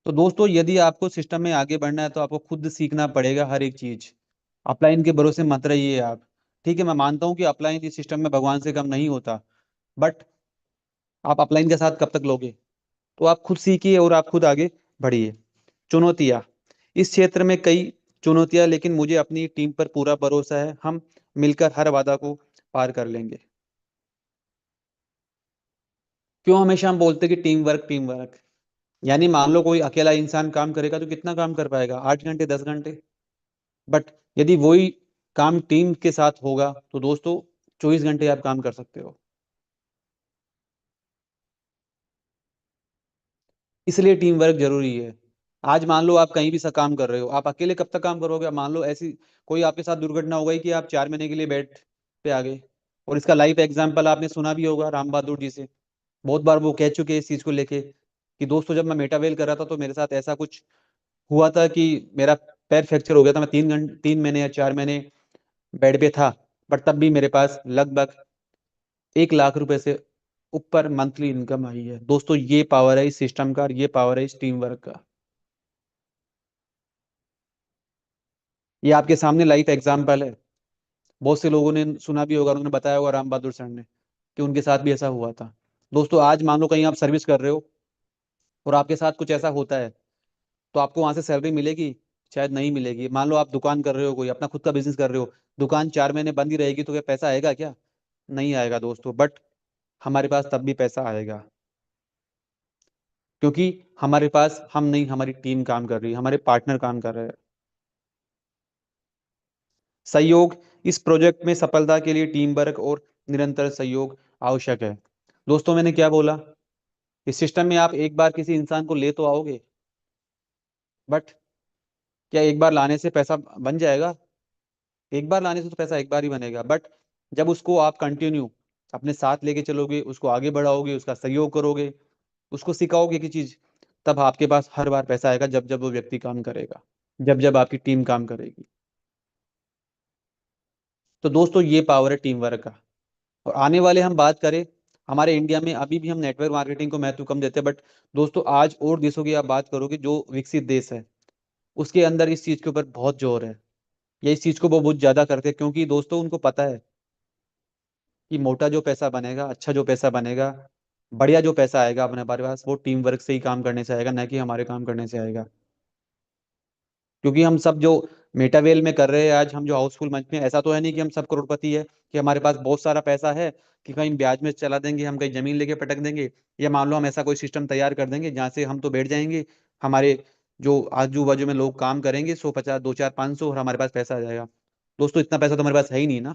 तो दोस्तों यदि आपको सिस्टम में आगे बढ़ना है, तो आपको खुद सीखना पड़ेगा हर एक चीज। अपलाइन के भरोसे मत रहिए आप। ठीक है, मैं मानता हूँ कि अपलाइन इस सिस्टम में भगवान से कम नहीं होता, बट आप अपलाइन के साथ कब तक लोगे? तो आप खुद सीखिए और आप खुद आगे बढ़िए। चुनौतियाँ, इस क्षेत्र में कई चुनौतियाँ, लेकिन मुझे अपनी टीम पर पूरा भरोसा है, हम मिलकर हर बाधा को पार कर लेंगे। क्यों हमेशा हम बोलते हैं कि टीम वर्क, टीम वर्क? यानी मान लो कोई अकेला इंसान काम करेगा तो कितना काम कर पाएगा? 8 घंटे, 10 घंटे। बट यदि वही काम टीम के साथ होगा, तो दोस्तों 24 घंटे आप काम कर सकते हो। इसलिए टीम वर्क जरूरी है। आज मान लो आप कहीं भी सा काम कर रहे हो, आप अकेले कब तक काम करोगे? मान लो ऐसी कोई आपके साथ दुर्घटना हो गई कि आप 4 महीने के लिए बेड पे आ गए। और इसका लाइव एग्जाम्पल आपने सुना भी होगा राम बहादुर जी से। बहुत बार वो कह चुके हैं इस चीज को लेके कि दोस्तों जब मैं मेटावेल कर रहा था तो मेरे साथ ऐसा कुछ हुआ था कि मेरा पैर फ्रैक्चर हो गया था। मैं 3 घंटे, 3 महीने या 4 महीने बेड पे था, बट तब भी मेरे पास लगभग 1 लाख रुपए से ऊपर मंथली इनकम आई है। दोस्तों ये पावर है इस सिस्टम का, और ये पावर है इस टीम वर्क का। ये आपके सामने लाइव एग्जाम्पल है। बहुत से लोगों ने सुना भी होगा, उन्होंने बताया होगा राम बहादुर सर ने कि उनके साथ भी ऐसा हुआ था। दोस्तों आज मान लो कहीं आप सर्विस कर रहे हो और आपके साथ कुछ ऐसा होता है, तो आपको वहां से सैलरी मिलेगी? शायद नहीं मिलेगी। मान लो आप दुकान कर रहे हो, कोई अपना खुद का बिजनेस कर रहे हो, दुकान 4 महीने बंद ही रहेगी, तो क्या पैसा आएगा क्या? नहीं आएगा दोस्तों। बट हमारे पास तब भी पैसा आएगा, क्योंकि हमारे पास हम नहीं, हमारी टीम काम कर रही है, हमारे पार्टनर काम कर रहे हैं। सहयोग, इस प्रोजेक्ट में सफलता के लिए टीम वर्क और निरंतर सहयोग आवश्यक है। दोस्तों मैंने क्या बोला? इस सिस्टम में आप एक बार किसी इंसान को ले तो आओगे, बट क्या एक बार लाने से पैसा बन जाएगा? एक बार लाने से तो पैसा एक बार ही बनेगा, बट जब उसको आप कंटिन्यू अपने साथ लेके चलोगे, उसको आगे बढ़ाओगे, उसका सहयोग करोगे, उसको सिखाओगे की चीज, तब आपके पास हर बार पैसा आएगा, जब जब वो व्यक्ति काम करेगा, जब जब आपकी टीम काम करेगी। तो दोस्तों ये पावर है टीम वर्क का। और आने वाले हम बात करें, हमारे इंडिया में अभी भी हम नेटवर्क मार्केटिंग को महत्व कम देते हैं, बट दोस्तों आज और देशों की आप बात करोगे जो विकसित देश है, उसके अंदर इस चीज के ऊपर बहुत जोर है। या इस चीज को वो बहुत ज्यादा करते हैं, क्योंकि दोस्तों उनको पता है कि मोटा जो पैसा बनेगा, अच्छा जो पैसा बनेगा, बढ़िया जो पैसा आएगा अपने हमारे पास, वो टीम वर्क से ही काम करने से आएगा, ना कि हमारे काम करने से आएगा। क्योंकि हम सब जो मेटावेल में कर रहे हैं आज, हम जो हाउसफुल मंच में, ऐसा तो है नहीं कि हम सब करोड़पति है, कि हमारे पास बहुत सारा पैसा है कि कहीं ब्याज में चला देंगे, हम कहीं जमीन लेके पटक देंगे। या मान लो हम ऐसा कोई सिस्टम तैयार कर देंगे जहाँ से हम तो बैठ जाएंगे, हमारे जो आजू बाजू में लोग काम करेंगे 100, 50, 2, 4, 500, और हमारे पास पैसा आ जाएगा। दोस्तों इतना पैसा तो हमारे पास है ही नहीं ना।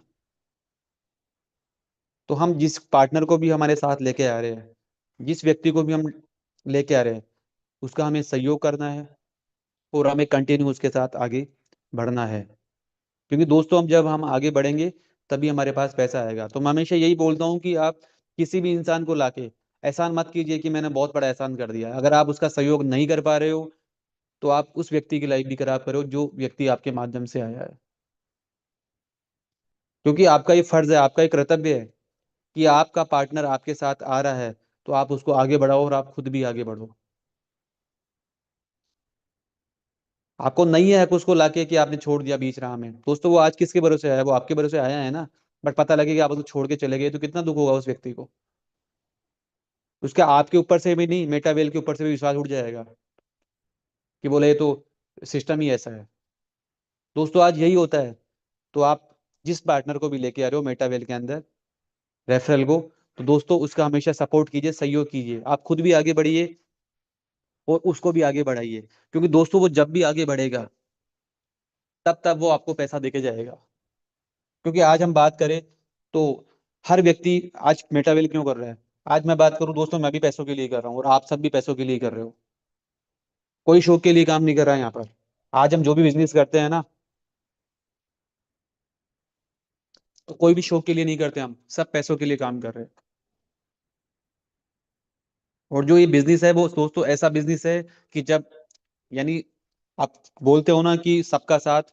तो हम जिस पार्टनर को भी हमारे साथ लेके आ रहे हैं, जिस व्यक्ति को भी हम लेके आ रहे हैं, उसका हमें सहयोग करना है और हमें कंटिन्यू उसके साथ आगे बढ़ना है। क्योंकि दोस्तों हम जब हम आगे बढ़ेंगे, तभी हमारे पास पैसा आएगा। तो मैं हमेशा यही बोलता हूँ कि आप किसी भी इंसान को लाके एहसान मत कीजिए कि मैंने बहुत बड़ा एहसान कर दिया। अगर आप उसका सहयोग नहीं कर पा रहे हो तो आप उस व्यक्ति की लाइफ भी खराब करो जो व्यक्ति आपके माध्यम से आया है। क्योंकि आपका ये फर्ज है, आपका ये कर्तव्य है कि आपका पार्टनर आपके साथ आ रहा है तो आप उसको आगे बढ़ाओ और आप खुद भी आगे बढ़ो। आपको नहीं है हक उसको लाके कि आपने छोड़ दिया बीच राह में। दोस्तों वो आज किसके भरोसे आया है? वो आपके भरोसे आया है ना। बट पता लगे कि आप उसको छोड़ के चले गए तो कितना दुख होगा उस व्यक्ति को। उसका आपके ऊपर से भी नहीं, मेटावेल के ऊपर से भी विश्वास उठ जाएगा कि बोले ये तो सिस्टम ही ऐसा है। दोस्तों आज यही होता है। तो आप जिस पार्टनर को भी लेके आ रहे हो मेटावेल के अंदर, रेफरल को, तो दोस्तों उसका हमेशा सपोर्ट कीजिए, सहयोग कीजिए। आप खुद भी आगे बढ़िए और उसको भी आगे बढ़ाइए। क्योंकि दोस्तों वो जब भी आगे बढ़ेगा तब तब वो आपको पैसा देके जाएगा। क्योंकि आज हम बात करें तो हर व्यक्ति आज मेटावेल क्यों कर रहा है? आज मैं बात करूं दोस्तों, मैं भी पैसों के लिए कर रहा हूँ और आप सब भी पैसों के लिए कर रहे हो। कोई शौक के लिए काम नहीं कर रहा है यहाँ पर। आज हम जो भी बिजनेस करते हैं ना, तो कोई भी शौक के लिए नहीं करते, हम सब पैसों के लिए काम कर रहे हैं। और जो ये बिजनेस है वो दोस्तों ऐसा बिजनेस है कि जब, यानी आप बोलते हो ना कि सबका साथ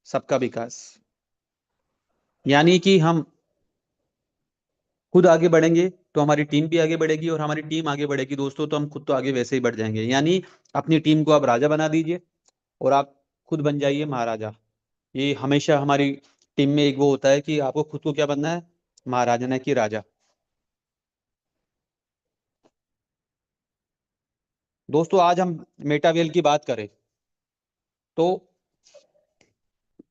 सबका विकास, यानी कि हम खुद आगे बढ़ेंगे तो हमारी टीम भी आगे बढ़ेगी और हमारी टीम आगे बढ़ेगी दोस्तों तो हम खुद तो आगे वैसे ही बढ़ जाएंगे। यानी अपनी टीम को आप राजा बना दीजिए और आप खुद बन जाइए महाराजा। ये हमेशा हमारी टीम में एक वो होता है कि आपको खुद को क्या बनना है? महाराजा, ना कि राजा। दोस्तों आज हम मेटावेल की बात करें तो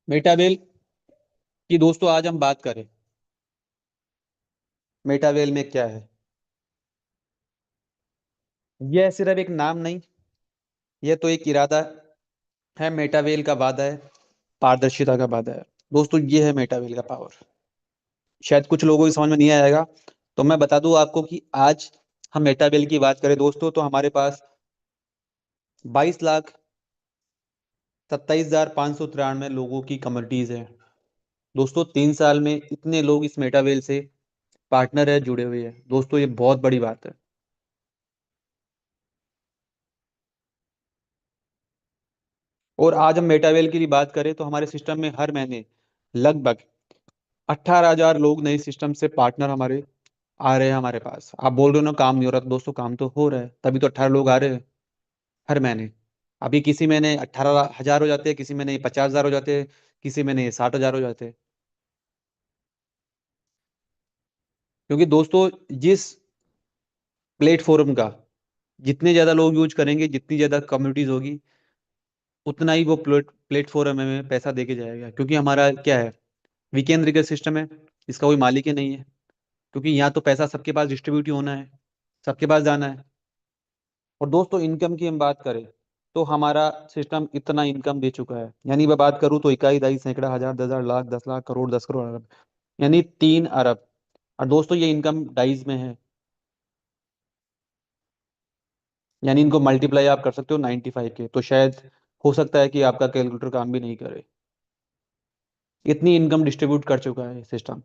मेटावेल की, दोस्तों आज हम बात करें मेटावेल में क्या है। यह सिर्फ एक नाम नहीं, यह तो एक इरादा है। मेटावेल का वादा है, पारदर्शिता का वादा है। दोस्तों ये है मेटावेल का पावर। शायद कुछ लोगों की समझ में नहीं आएगा, तो मैं बता दूं आपको कि आज हम मेटावेल की बात करें दोस्तों तो हमारे पास 22,27,593 लोगों की कम्युनिटीज है। दोस्तों 3 साल में इतने लोग इस मेटावेल से पार्टनर है, जुड़े हुए हैं। दोस्तों ये बहुत बड़ी बात है। और आज हम मेटावेल की बात करें तो हमारे सिस्टम में हर महीने लगभग 18,000 लोग नए सिस्टम से पार्टनर हमारे आ रहे हैं हमारे पास। आप बोल रहे हो ना काम नहीं हो रहा, तो दोस्तों काम तो हो रहा है, तभी तो 18 लोग आ रहे हैं हर महीने। अभी किसी महीने 18,000 हो जाते हैं, किसी महीने 50,000 हो जाते हैं, किसी महीने 60,000 हो जाते हैं। क्योंकि दोस्तों जिस प्लेटफॉर्म का जितने ज्यादा लोग यूज करेंगे, जितनी ज्यादा कम्युनिटीज होगी, उतना ही वो प्लेटफॉर्म हमें पैसा देके जाएगा। क्योंकि हमारा क्या है, विकेंद्रीकृत सिस्टम है, इसका कोई मालिक ही नहीं है। क्योंकि यहाँ तो पैसा सबके पास डिस्ट्रीब्यूट ही होना है, सबके पास जाना है। और दोस्तों इनकम की हम बात करें तो हमारा सिस्टम इतना इनकम दे चुका है। यानी मैं बात करूँ तो इकाई, दहाई, सैकड़ा, हजार, 10,000, लाख, 10 लाख, करोड़, 10 करोड़, अरब, यानी 3 अरब। और दोस्तों ये इनकम डाइज में है, यानी इनको मल्टीप्लाई आप कर सकते हो 95 के, तो शायद हो सकता है कि आपका कैलकुलेटर काम भी नहीं करे। इतनी इनकम डिस्ट्रीब्यूट कर चुका है सिस्टम।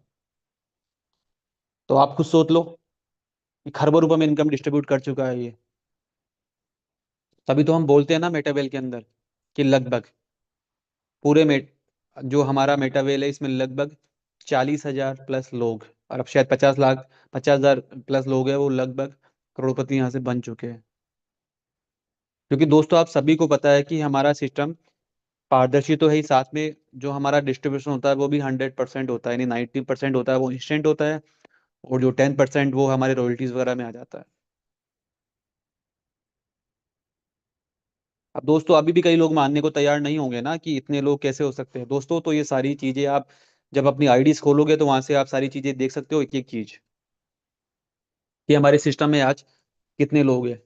तो आप खुद सोच लो कि खरबों रुपए में इनकम डिस्ट्रीब्यूट कर चुका है ये। तभी तो हम बोलते हैं ना मेटावेल के अंदर कि लगभग पूरे में जो हमारा मेटावेल है इसमें लगभग 40,000 प्लस लोग, और अब शायद 50 लाख, 50,000 प्लस लोग हैं वो लगभग करोड़पति यहाँ से बन चुके हैं। क्योंकि दोस्तों आप सभी को पता है कि हमारा सिस्टम पारदर्शी तो है ही, साथ में जो हमारा डिस्ट्रीब्यूशन होता है वो भी 100% होता है, यानी 90% होता है वो इंस्टेंट होता है। और जो 10% वो हमारे रॉयल्टीज वगैरह में आ जाता है। अब दोस्तों अभी भी कई लोग मानने को तैयार नहीं होंगे ना कि इतने लोग कैसे हो सकते हैं। दोस्तों तो ये सारी चीजें आप जब अपनी आईडीज खोलोगे तो वहां से आप सारी चीजें देख सकते हो, एक एक चीज कि हमारे सिस्टम में आज कितने लोग हैं,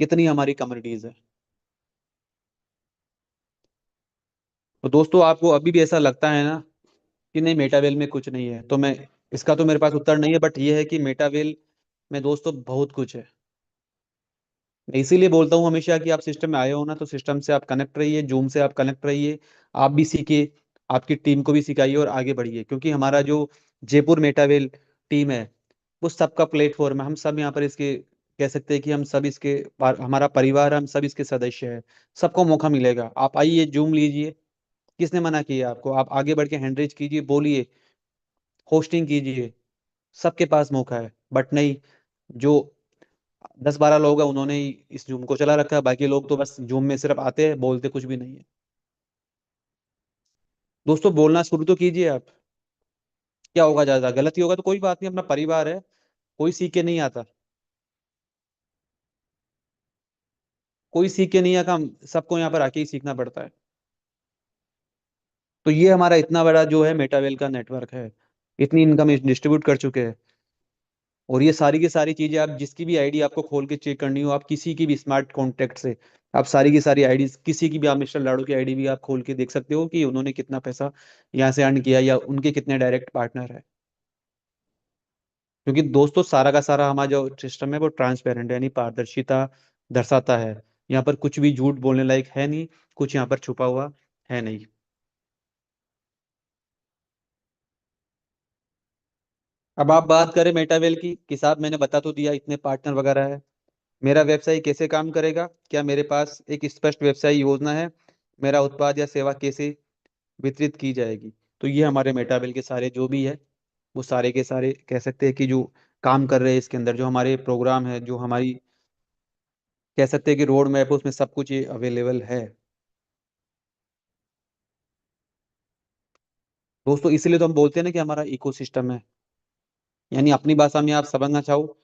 कितनी हमारी कम्युनिटीज है। तो दोस्तों आपको अभी भी ऐसा लगता है ना कि नहीं मेटावेल में कुछ नहीं है, तो मैं, इसका तो मेरे पास उत्तर नहीं है, बट ये है कि मेटावेल में दोस्तों बहुत कुछ है। मैं इसीलिए बोलता हूँ हमेशा कि आप सिस्टम में आए हो ना तो सिस्टम से आप कनेक्ट रहिए, जूम से आप कनेक्ट रहिए। आप भी सीखिए, आपकी टीम को भी सिखाइए और आगे बढ़िए। क्योंकि हमारा जो जयपुर मेटावेल टीम है वो सबका प्लेटफॉर्म है। हम सब यहाँ पर इसके कह सकते हैं कि हम सब इसके हमारा परिवार, हम सब इसके सदस्य हैं। सबको मौका मिलेगा। आप आइए, जूम लीजिए। किसने मना किया आपको? आप आगे बढ़ के हैंड रेज कीजिए, बोलिए, होस्टिंग कीजिए। सबके पास मौका है, बट नहीं, जो 10-12 लोग हैं उन्होंने ही इस जूम को चला रखा है। बाकी लोग तो बस जूम में सिर्फ आते हैं, बोलते कुछ भी नहीं है। दोस्तों, बोलना शुरू तो कीजिए आप। क्या होगा? ज्यादा गलती होगा तो कोई बात नहीं, अपना परिवार है। कोई सीख के नहीं आता। कोई सीख के नहीं आता। सबको यहाँ पर आके ही सीखना पड़ता है। तो ये हमारा इतना बड़ा जो है मेटावेल का नेटवर्क है। इतनी इनकम डिस्ट्रीब्यूट कर चुके हैं। और ये सारी की सारी चीजें, आप जिसकी भी आईडी आपको खोल के चेक करनी हो, आप किसी की भी स्मार्ट कॉन्टेक्ट से आप सारी की सारी आईडी, किसी की भी, आप मिस्टर लाडू की आईडी भी आप खोल के देख सकते हो कि उन्होंने कितना पैसा यहाँ से अर्न किया या उनके कितने डायरेक्ट पार्टनर है। क्योंकि दोस्तों, सारा का सारा हमारा जो सिस्टम है वो ट्रांसपेरेंट है, यानी पारदर्शिता दर्शाता है। यहाँ पर कुछ भी झूठ बोलने लायक है नहीं। कुछ यहाँ पर छुपा हुआ है नहीं। अब आप बात करें मेटावेल की, कि साहब मैंने बता तो दिया इतने पार्टनर वगैरह है। मेरा व्यवसाय कैसे काम करेगा? क्या मेरे पास एक स्पष्ट व्यवसाय योजना है? मेरा उत्पाद या सेवा कैसे वितरित की जाएगी? तो ये हमारे मेटावेल के सारे जो भी है, वो सारे के सारे कह सकते हैं कि जो काम कर रहे हैं इसके अंदर, जो हमारे प्रोग्राम है, जो हमारी कह सकते हैं कि रोड मैप है, उसमें सब कुछ ये अवेलेबल है। दोस्तों, इसलिए तो हम बोलते हैं ना कि हमारा इकोसिस्टम है। यानी अपनी भाषा में आप समझना चाहो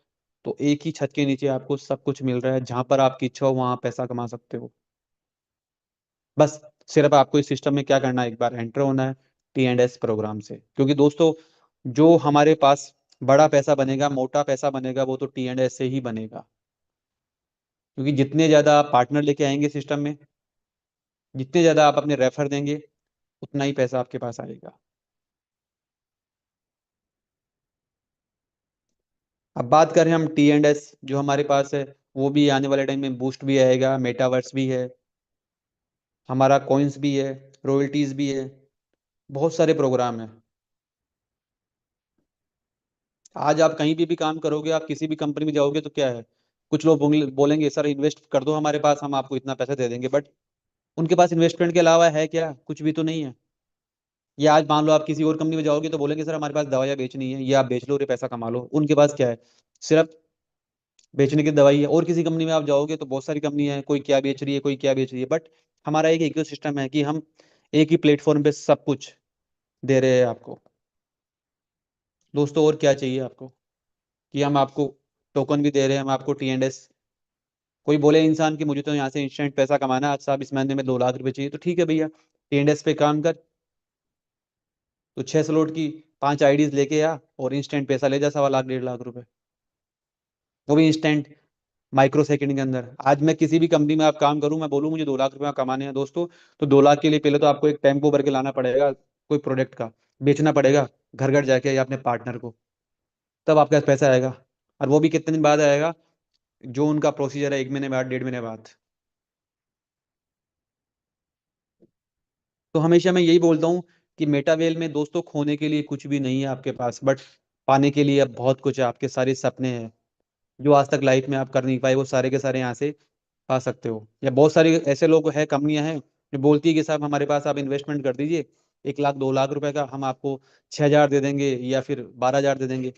तो एक ही छत के नीचे आपको सब कुछ मिल रहा है। जहां पर आपकी इच्छा हो वहां पैसा कमा सकते हो। बस सिर्फ आपको इस सिस्टम में क्या करना है, एक बार एंटर होना है T&S प्रोग्राम से। क्योंकि दोस्तों, जो हमारे पास बड़ा पैसा बनेगा, मोटा पैसा बनेगा, वो तो T&S से ही बनेगा। क्योंकि जितने ज्यादा आप पार्टनर लेके आएंगे सिस्टम में, जितने ज्यादा आप अपने रेफर देंगे, उतना ही पैसा आपके पास आएगा। अब बात करें हम T&S जो हमारे पास है, वो भी आने वाले टाइम में बूस्ट भी आएगा, मेटावर्स भी है, हमारा कॉइन्स भी है, रॉयल्टीज भी है, बहुत सारे प्रोग्राम है। आज आप कहीं भी काम करोगे, आप किसी भी कंपनी में जाओगे तो क्या है, कुछ लोग बोलेंगे सर इन्वेस्ट कर दो हमारे पास, हम आपको इतना पैसा दे देंगे। बट उनके पास इन्वेस्टमेंट के अलावा है क्या? कुछ भी तो नहीं है। या आज मान लो आप किसी और कंपनी में जाओगे तो बोलेंगे सर हमारे पास दवाइयाँ बेचनी है, ये आप बेच लो और ये पैसा कमा लो। उनके पास क्या है? सिर्फ बेचने की दवाई है। और किसी कंपनी में आप जाओगे तो बहुत सारी कंपनी है, कोई क्या बेच रही है, कोई क्या बेच रही है। बट हमारा एक इकोसिस्टम है कि हम एक ही प्लेटफॉर्म पे सब कुछ दे रहे हैं आपको। दोस्तों, और क्या चाहिए आपको? कि हम आपको टोकन भी दे रहे हैं, हम आपको T&S। कोई बोले इंसान कि मुझे तो यहाँ से इंस्टेंट पैसा कमाना है, आज साहब इस महीने में 2 लाख रुपए चाहिए, तो ठीक है भैया, T&S पे काम कर। तो 6 स्लॉट की 5 आईडीज लेके आ और इंस्टेंट पैसा ले जा, 1.25 लाख 1.5 लाख रुपए। वो भी इंस्टेंट, माइक्रो सेकंड के अंदर। आज मैं किसी भी कंपनी में आप काम करूं, मैं बोलूं मुझे 2 लाख रुपए कमाने हैं दोस्तों, तो 2 लाख के लिए पहले तो आपको एक टेम्पो भर के लाना पड़ेगा, कोई प्रोडक्ट का बेचना पड़ेगा घर घर जाके या अपने पार्टनर को। तब आपके पास पैसा आएगा। और वो भी कितने दिन बाद आएगा? जो उनका प्रोसीजर है, 1 महीने बाद, 1.5 महीने बाद। तो हमेशा मैं यही बोलता हूँ कि मेटावेल में दोस्तों, खोने के लिए कुछ भी नहीं है आपके पास, बट पाने के लिए अब बहुत कुछ है। आपके सारे सपने हैं जो आज तक लाइफ में आप कर नहीं पाए, वो सारे के सारे यहाँ से पा सकते हो। या बहुत सारे ऐसे लोग हैं, कंपनियां हैं जो बोलती है कि साहब हमारे पास आप इन्वेस्टमेंट कर दीजिए, 1 लाख 2 लाख रुपए का, हम आपको 6,000 दे देंगे या फिर 12,000 दे देंगे।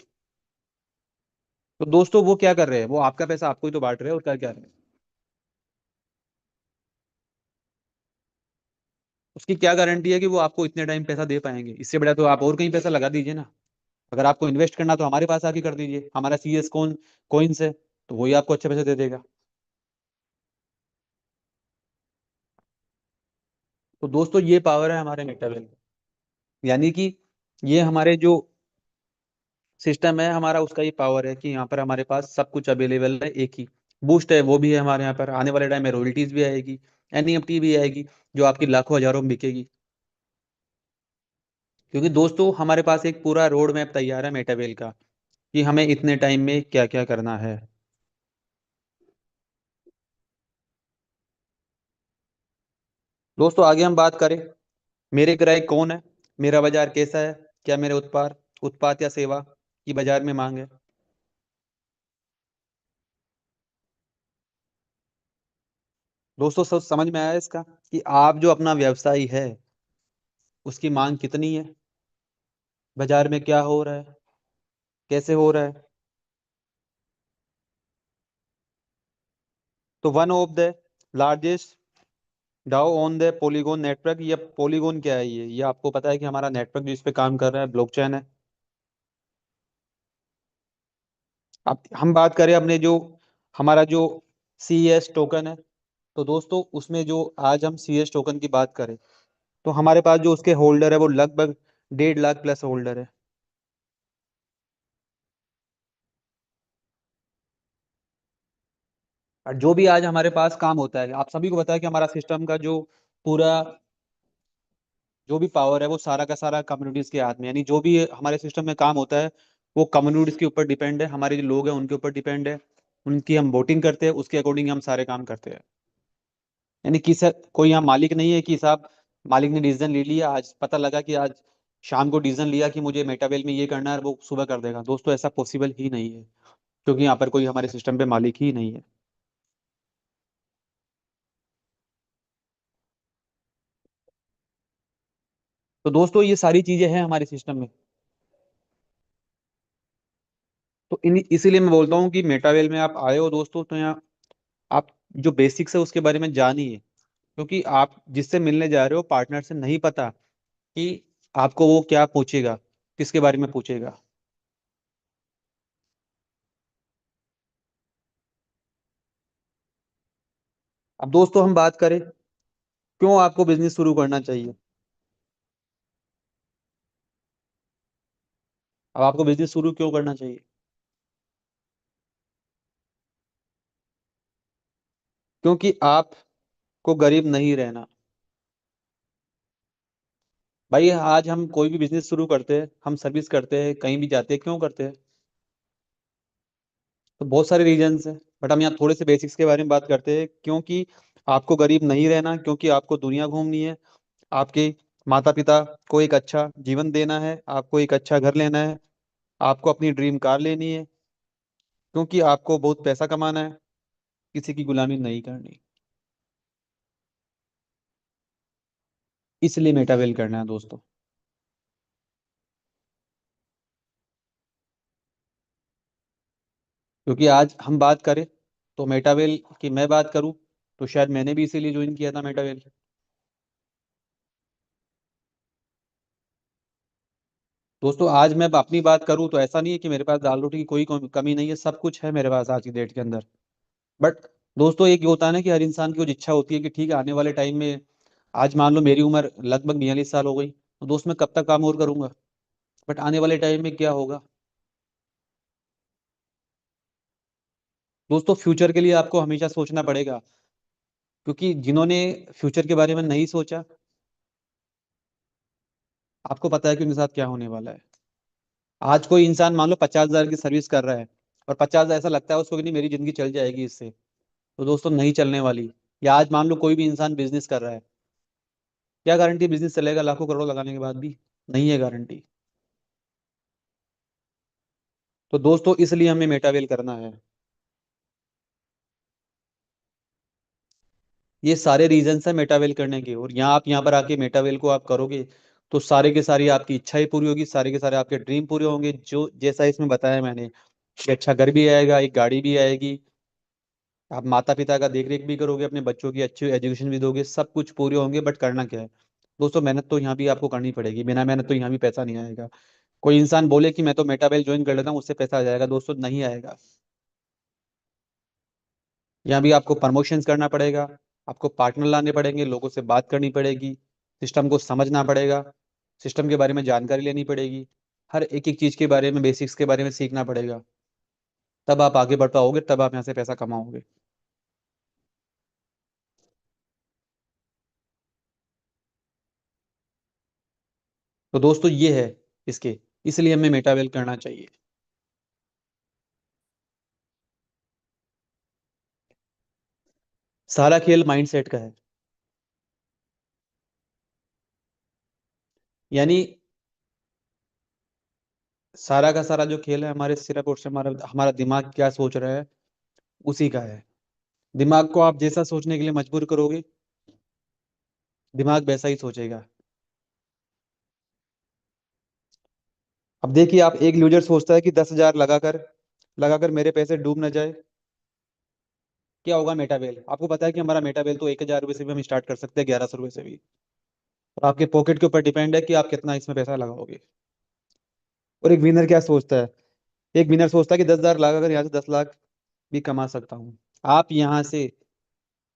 तो दोस्तों, वो क्या कर रहे हैं? वो आपका पैसा आपको ही तो बांट रहे हैं, और क्या क्या रहे हैं। उसकी क्या गारंटी है कि वो आपको इतने टाइम पैसा दे पाएंगे? इससे बड़ा तो आप और कहीं पैसा लगा दीजिए ना। अगर आपको इन्वेस्ट करना तो हमारे पास आके कर दीजिए, हमारा CS कॉइन्स है, तो वही आपको अच्छे पैसे दे देगा। तो दोस्तों, ये पावर है हमारे मेटावेल। यानी कि ये हमारे जो सिस्टम है हमारा, उसका ये पावर है कि यहाँ पर हमारे पास सब कुछ अवेलेबल है। एक ही बूस्ट है, वो भी है हमारे यहाँ पर। आने वाले टाइम में रॉयल्टीज भी आएगी, NFT भी आएगी, जो आपकी लाखों हजारों में बिकेगी। क्योंकि दोस्तों, हमारे पास एक पूरा रोड मैप तैयार है मेटावेल का, कि हमें इतने टाइम में क्या क्या करना है। दोस्तों, आगे हम बात करें, मेरे ग्राहक कौन है, मेरा बाजार कैसा है, क्या मेरे उत्पाद उत्पाद या सेवा की बाजार में मांग है। दोस्तों सब समझ में आया इसका कि आप जो अपना व्यवसाय है उसकी मांग कितनी है, बाजार में क्या हो रहा है, कैसे हो रहा है। तो one of the largest DAO on the Polygon network, ये पॉलीगोन क्या है, ये आपको पता है कि हमारा नेटवर्क जिस पे काम कर रहा है ब्लॉकचेन है। अब हम बात करें अपने जो हमारा जो सी एस टोकन है, तो दोस्तों उसमें जो आज हम सी एस टोकन की बात करें तो हमारे पास जो उसके होल्डर है वो लगभग 1.5 लाख प्लस होल्डर है। और जो भी आज हमारे पास काम होता है, आप सभी को पता है कि हमारा सिस्टम का जो पूरा जो भी पावर है वो सारा का सारा कम्युनिटीज के हाथ में, यानी जो भी हमारे सिस्टम में काम होता है वो कम्युनिटीज के ऊपर डिपेंड है, हमारे जो लोग हैं उनके ऊपर डिपेंड है। उनकी हम वोटिंग करते हैं, उसके अकॉर्डिंग हम सारे काम करते हैं। यानी कि सर कोई यहाँ मालिक नहीं है कि साहब मालिक ने डिसीजन ले लिया, आज पता लगा कि आज शाम को डिसीजन लिया कि मुझे मेटावेल में ये करना है और वो सुबह कर देगा। दोस्तों ऐसा पॉसिबल ही नहीं है, क्योंकि यहाँ पर कोई हमारे सिस्टम पे मालिक ही नहीं है। तो दोस्तों ये सारी चीजें हैं हमारे सिस्टम में। तो इन इसीलिए मैं बोलता हूँ कि मेटावेल में आप आए हो दोस्तों, तो यहाँ आप जो बेसिक्स है उसके बारे में जानिए, क्योंकि आप जिससे मिलने जा रहे हो पार्टनर से नहीं पता कि आपको वो क्या पूछेगा, किसके बारे में पूछेगा। अब दोस्तों हम बात करें क्यों आपको बिजनेस शुरू करना चाहिए। अब आपको बिजनेस शुरू क्यों करना चाहिए? क्योंकि आपको गरीब नहीं रहना। भाई आज हम कोई भी बिजनेस शुरू करते हैं, हम सर्विस करते हैं, कहीं भी जाते हैं, क्यों करते हैं? तो बहुत सारे रीजंस हैं, बट हम यहाँ थोड़े से बेसिक्स के बारे में बात करते हैं। क्योंकि आपको गरीब नहीं रहना, क्योंकि आपको दुनिया घूमनी है, आपके माता पिता को एक अच्छा जीवन देना है, आपको एक अच्छा घर लेना है, आपको अपनी ड्रीम कार लेनी है, क्योंकि आपको बहुत पैसा कमाना है, किसी की गुलामी नहीं करनी। इसलिए मेटावेल करना है दोस्तों। क्योंकि आज हम बात करें तो मेटावेल की मैं बात करूं तो शायद मैंने भी इसीलिए ज्वाइन किया था मेटावेल। दोस्तों आज मैं अपनी बात करूं तो ऐसा नहीं है कि मेरे पास दाल रोटी की कोई कमी नहीं है, सब कुछ है मेरे पास आज की डेट के अंदर। बट दोस्तों एक ये होता है ना कि हर इंसान की कुछ इच्छा होती है कि ठीक है आने वाले टाइम में, आज मान लो मेरी उम्र लगभग 42 साल हो गई, तो दोस्त मैं कब तक काम और करूंगा? बट आने वाले टाइम में क्या होगा? दोस्तों फ्यूचर के लिए आपको हमेशा सोचना पड़ेगा, क्योंकि जिन्होंने फ्यूचर के बारे में नहीं सोचा, आपको पता है कि उनके साथ क्या होने वाला है। आज कोई इंसान मान लो 50,000 की सर्विस कर रहा है और 50,000 ऐसा लगता है उसको कि नहीं मेरी जिंदगी चल जाएगी इससे, तो दोस्तों नहीं चलने वाली। या आज मान लो कोई भी इंसान बिजनेस कर रहा है, क्या गारंटी बिजनेस चलेगा लाखों करोड़ लगाने के बाद भी? नहीं है गारंटी। तो दोस्तों इसलिए हमें मेटावेल करना है। ये सारे रीजंस है मेटावेल करने के, और यहाँ आप यहाँ पर आके मेटावेल को आप करोगे तो सारे के सारी आपकी इच्छाएं पूरी होगी, सारे के सारे आपके ड्रीम पूरे होंगे, जो जैसा इसमें बताया मैंने कि अच्छा घर भी आएगा, एक गाड़ी भी आएगी, आप माता पिता का देख रेख भी करोगे, अपने बच्चों की अच्छी एजुकेशन भी दोगे, सब कुछ पूरे होंगे। बट करना क्या है दोस्तों? मेहनत तो यहाँ भी आपको करनी पड़ेगी, बिना मेहनत तो यहाँ भी पैसा नहीं आएगा। कोई इंसान बोले कि मैं तो मेटावेल ज्वाइन कर लेता हूँ उससे पैसा आ जाएगा, दोस्तों नहीं आएगा। यहाँ भी आपको प्रमोशंस करना पड़ेगा, आपको पार्टनर लाने पड़ेंगे, लोगों से बात करनी पड़ेगी, सिस्टम को समझना पड़ेगा, सिस्टम के बारे में जानकारी लेनी पड़ेगी, हर एक एक चीज के बारे में बेसिक्स के बारे में सीखना पड़ेगा। तब आप आगे बढ़ पाओगे, तब आप यहाँ से पैसा कमाओगे। तो दोस्तों ये है इसके, इसलिए हमें मेटावेल करना चाहिए। सारा खेल माइंडसेट का है। यानी सारा का सारा जो खेल है हमारे सिर्फ और सिर्फ हमारा हमारा दिमाग क्या सोच रहा है उसी का है। दिमाग को आप जैसा सोचने के लिए मजबूर करोगे, दिमाग वैसा ही सोचेगा। अब देखिए, आप एक यूजर सोचता है कि 10,000 लगाकर लगाकर मेरे पैसे डूब ना जाए, क्या होगा मेटावेल। आपको पता है कि हमारा मेटावेल तो 1,000 रुपये से भी हम स्टार्ट कर सकते हैं, 1,100 रुपये से भी। और आपके पॉकेट के ऊपर डिपेंड है कि आप कितना इसमें पैसा लगाओगे। और एक विनर क्या सोचता है? एक विनर सोचता है कि 10,000 लगाकर यहाँ से 10 लाख भी कमा सकता हूँ। आप यहाँ से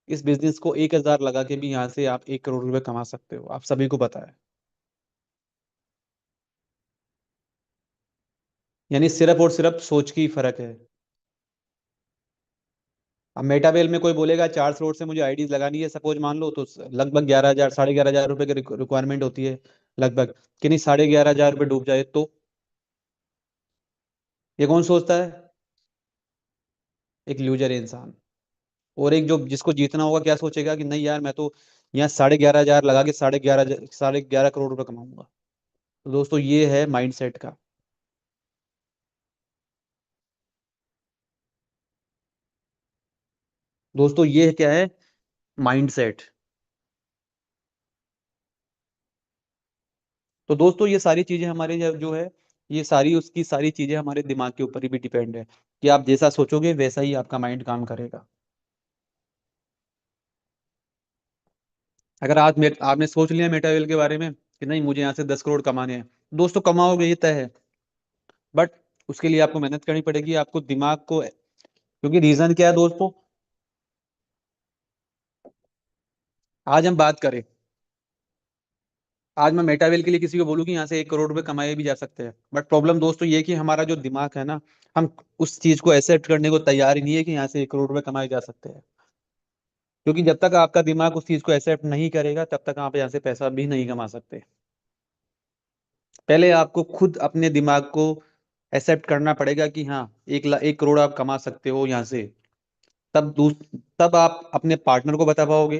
इस बिजनेस को 1,000 लगा के भी यहाँ से आप 1 करोड़ रुपए कमा सकते हो, आप सभी को पता है। यानी सिर्फ और सिर्फ सोच की फर्क है। अब मेटावेल में कोई बोलेगा 4 करोड़ से मुझे आईडीज लगानी है, सपोज मान लो, तो लगभग 11,000 11,500 रुपए की रिक्वायरमेंट होती है लगभग। कि नहीं, 11,500 रुपये डूब जाए तो? ये कौन सोचता है? एक लूजर इंसान। और एक जो जिसको जीतना होगा क्या सोचेगा कि नहीं यार, मैं तो यहाँ 11,500 लगा के 11,500 कमाऊंगा। तो दोस्तों, ये है माइंडसेट का। दोस्तों, ये क्या है? माइंडसेट। तो दोस्तों, ये सारी चीजें हमारे जो है, ये सारी उसकी सारी चीजें हमारे दिमाग के ऊपर ही भी डिपेंड है कि आप जैसा सोचोगे वैसा ही आपका माइंड काम करेगा। अगर आज आपने सोच लिया मेटावेल के बारे में कि नहीं मुझे यहाँ से 10 करोड़ कमाने हैं, दोस्तों कमाओगे, ये तय है। बट उसके लिए आपको मेहनत करनी पड़ेगी, आपको दिमाग को। क्योंकि रीजन क्या है दोस्तों? आज हम बात करें, आज मैं मेटावेल के लिए किसी को बोलूँ कि यहाँ से 1 करोड़ रुपए कमाए भी जा सकते हैं, बट प्रॉब्लम दोस्तों ये है कि हमारा जो दिमाग है ना, हम उस चीज को एक्सेप्ट करने को तैयार ही नहीं है कि यहाँ से 1 करोड़ रुपए कमाए जा सकते हैं। क्योंकि जब तक आपका दिमाग उस चीज को एक्सेप्ट नहीं करेगा, तब तक आप यहाँ से पैसा भी नहीं कमा सकते। पहले आपको खुद अपने दिमाग को एक्सेप्ट करना पड़ेगा कि हाँ, 1 करोड़ आप कमा सकते हो यहाँ से। तब आप अपने पार्टनर को बता पाओगे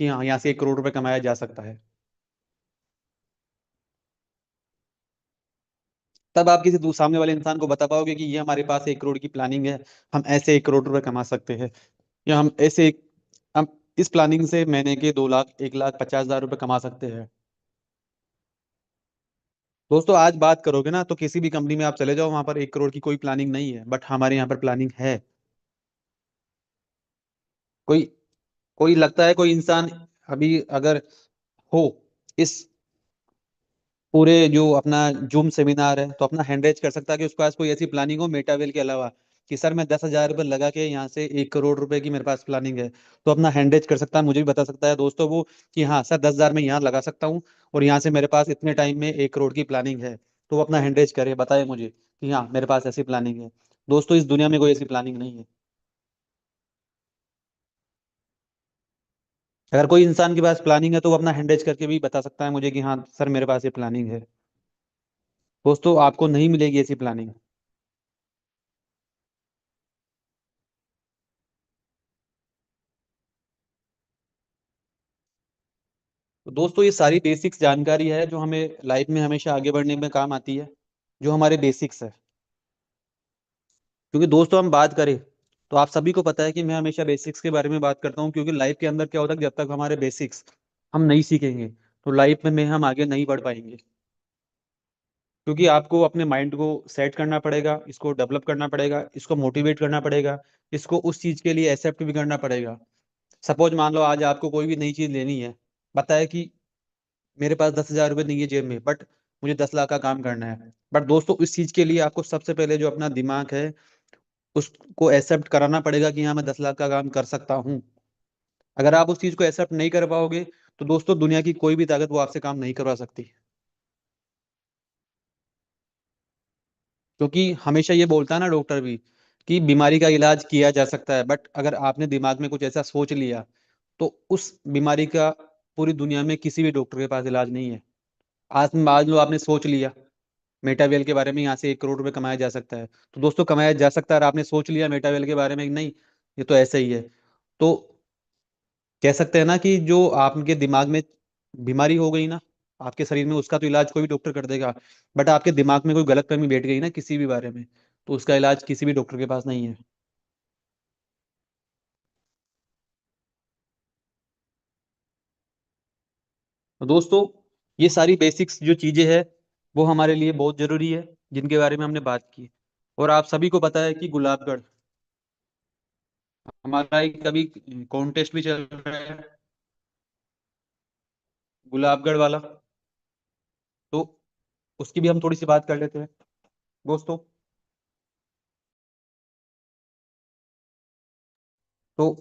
कि हाँ, यहाँ से 1 करोड़ रुपए कमाया जा सकता है। तब आप किसी सामने वाले इंसान को बता पाओगे कि ये हमारे पास 1 करोड़ की प्लानिंग है, हम ऐसे 1 करोड़ रुपए कमा सकते हैं। या हम इस प्लानिंग से महीने के 2 लाख, 1,50,000 रुपए कमा सकते हैं। दोस्तों, आज बात करोगे ना तो किसी भी कंपनी में आप चले जाओ, वहां पर 1 करोड़ की कोई प्लानिंग नहीं है, बट हमारे यहाँ पर प्लानिंग है। कोई कोई लगता है कोई इंसान अभी अगर हो इस पूरे जो अपना जूम सेमिनार है, तो अपना हैंड रेज कर सकता है कि उसके पास कोई ऐसी प्लानिंग हो मेटावेल के अलावा, कि सर मैं 10,000 रुपये लगा के यहाँ से 1 करोड़ रुपए की मेरे पास प्लानिंग है। तो अपना हैंड रेज कर सकता है, मुझे भी बता सकता है दोस्तों वो, कि हाँ सर, 10,000 मैं यहाँ लगा सकता हूँ, और यहाँ से मेरे पास इतने टाइम में 1 करोड़ की प्लानिंग है। तो वो अपना हैंड रेज करे, बताए मुझे कि हाँ मेरे पास ऐसी प्लानिंग है। दोस्तों, इस दुनिया में कोई ऐसी प्लानिंग नहीं है। अगर कोई इंसान के पास प्लानिंग है तो वो अपना हैंड रेज करके भी बता सकता है मुझे कि हाँ सर, मेरे पास ये प्लानिंग है। दोस्तों, आपको नहीं मिलेगी ऐसी प्लानिंग। तो दोस्तों, ये सारी बेसिक्स जानकारी है जो हमें लाइफ में हमेशा आगे बढ़ने में काम आती है, जो हमारे बेसिक्स है। क्योंकि दोस्तों, हम बात करें तो आप सभी को पता है कि मैं हमेशा बेसिक्स के बारे में बात करता हूँ, क्योंकि लाइफ के अंदर क्या होता है कि जब तक हमारे बेसिक्स हम नहीं सीखेंगे, तो लाइफ में हम आगे नहीं बढ़ पाएंगे। क्योंकि आपको अपने माइंड को सेट करना पड़ेगा, इसको डेवलप करना पड़ेगा, इसको मोटिवेट करना पड़ेगा, इसको उस चीज के लिए एक्सेप्ट भी करना पड़ेगा। सपोज मान लो आज आपको कोई भी नई चीज लेनी है, बताया कि मेरे पास 10,000 रुपये नहीं है जेब में, बट मुझे 10 लाख का काम करना है। बट दोस्तों, इस चीज के लिए आपको सबसे पहले जो अपना दिमाग है उसको एक्सेप्ट कराना पड़ेगा कि हाँ, मैं 10 लाख का काम कर सकता हूँ। अगर आप उस चीज को एक्सेप्ट नहीं कर पाओगे, तो दोस्तों दुनिया की कोई भी ताकत वो आपसे काम नहीं करवा सकती। क्योंकि हमेशा ये बोलता है ना डॉक्टर भी, कि बीमारी का इलाज किया जा सकता है, बट अगर आपने दिमाग में कुछ ऐसा सोच लिया, तो उस बीमारी का पूरी दुनिया में किसी भी डॉक्टर के पास इलाज नहीं है। आज मान लो आपने सोच लिया मेटावेल के बारे में, यहाँ से 1 करोड़ रुपए कमाया जा सकता है, तो दोस्तों कमाया जा सकता है, और आपने सोच लिया मेटावेल के बारे में कि नहीं, ये तो ऐसे ही है, तो कह सकते हैं ना कि जो आपके दिमाग में बीमारी हो गई ना आपके शरीर में, उसका तो इलाज कोई भी डॉक्टर कर देगा। बट आपके दिमाग में कोई गलतफहमी बैठ गई ना किसी भी बारे में, तो उसका इलाज किसी भी डॉक्टर के पास नहीं है। तो दोस्तों, ये सारी बेसिक्स जो चीजें हैं वो हमारे लिए बहुत जरूरी है, जिनके बारे में हमने बात की। और आप सभी को पता है कि गुलाबगढ़ हमारा एक अभी कॉन्टेस्ट भी चल रहा है, गुलाबगढ़ वाला। तो उसकी भी हम थोड़ी सी बात कर लेते हैं दोस्तों। तो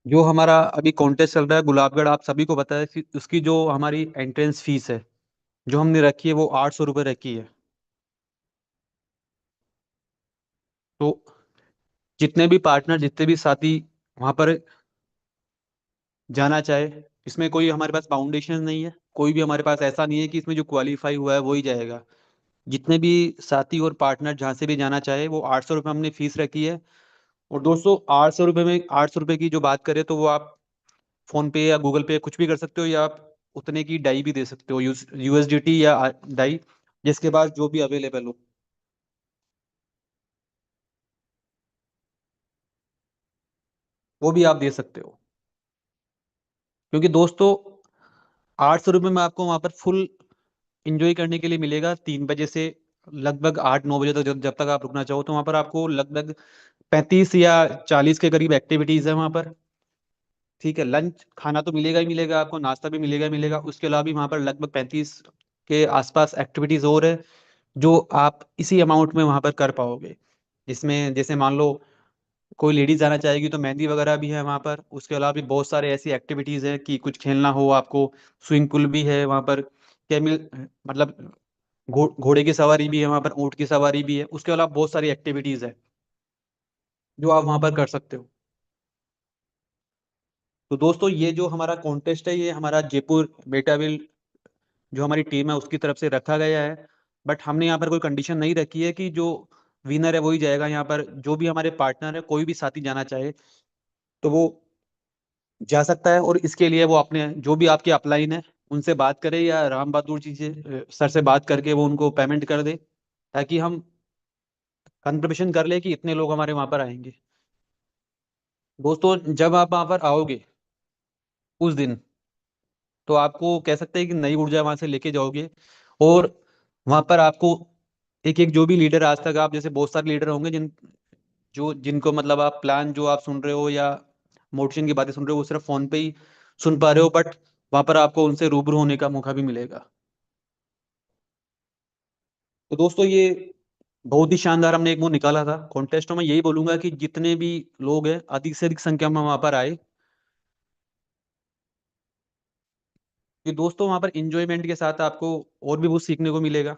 जो हमारा अभी कॉन्टेस्ट चल रहा है गुलाबगढ़, आप सभी को पता है कि उसकी जो हमारी एंट्रेंस फीस है जो हमने रखी है वो 800 रुपये रखी है। तो जितने भी पार्टनर, जितने भी साथी वहां पर जाना चाहे, इसमें कोई हमारे पास बाउंडेशन नहीं है, कोई भी हमारे पास ऐसा नहीं है कि इसमें जो क्वालिफाई हुआ है वो ही जाएगा। जितने भी साथी और पार्टनर जहाँ से भी जाना चाहे, वो 800 रुपये हमने फीस रखी है। और दोस्तों, 800 रुपये में 800 रुपये की जो बात करें तो वो आप फोन पे या गूगल पे कुछ भी कर सकते हो, या आप उतने की डाई भी दे सकते हो, यूएसडीटी या डाई, जिसके पास जो भी अवेलेबल हो वो भी आप दे सकते हो। क्योंकि दोस्तों, 800 रुपये में आपको वहां पर फुल इंजॉय करने के लिए मिलेगा। 3 बजे से लगभग 8-9 बजे तक, जब जब तक आप रुकना चाहो, तो वहां पर आपको लगभग 35 या 40 के करीब एक्टिविटीज है वहां पर। ठीक है, लंच खाना तो मिलेगा ही मिलेगा, आपको नाश्ता भी मिलेगा ही मिलेगा। उसके अलावा भी वहां पर लगभग 35 के आसपास एक्टिविटीज और है जो आप इसी अमाउंट में वहां पर कर पाओगे। जिसमें जैसे मान लो कोई लेडीज आना चाहेगी तो मेहंदी वगैरह भी है वहां पर। उसके अलावा भी बहुत सारे ऐसी एक्टिविटीज है कि कुछ खेलना हो आपको, स्विमिंग पूल भी है वहां पर, कैमिल मतलब घोड़े की सवारी भी है वहां पर, ऊंट की सवारी भी है। उसके अलावा बहुत सारी एक्टिविटीज है जो आप वहां पर कर सकते हो। तो दोस्तों, ये जो हमारा कॉन्टेस्ट है ये हमारा जयपुर मेटाविल जो हमारी टीम है उसकी तरफ से रखा गया है। बट हमने यहाँ पर कोई कंडीशन नहीं रखी है कि जो विनर है वही जाएगा। यहाँ पर जो भी हमारे पार्टनर है, कोई भी साथी जाना चाहे तो वो जा सकता है। और इसके लिए वो अपने जो भी आपके अपलाइन है उनसे बात करे, या राम बहादुर जी से सर से बात करके वो उनको पेमेंट कर दे, ताकि हम कंफर्मेशन कर ले कि इतने लोग हमारे वहां पर आएंगे। दोस्तों, जब आप वहां पर आओगे उस दिन, तो आपको कह सकते हैं कि नई ऊर्जा वहां से लेके जाओगे। और वहां पर आपको एक एक जो भी लीडर, आज तक आप जैसे बहुत सारे लीडर होंगे जिनको मतलब आप प्लान जो आप सुन रहे हो या मोटिवेशन की बातें सुन रहे हो वो सिर्फ फोन पे ही सुन पा रहे हो, बट वहां पर आपको उनसे रूबरू होने का मौका भी मिलेगा। तो दोस्तों, ये बहुत ही शानदार हमने एक वो निकाला था कॉन्टेस्ट में। यही बोलूंगा कि जितने भी लोग हैं अधिक से अधिक संख्या में वहां पर आए, कि दोस्तों वहां पर इंजॉयमेंट के साथ आपको और भी बहुत सीखने को मिलेगा।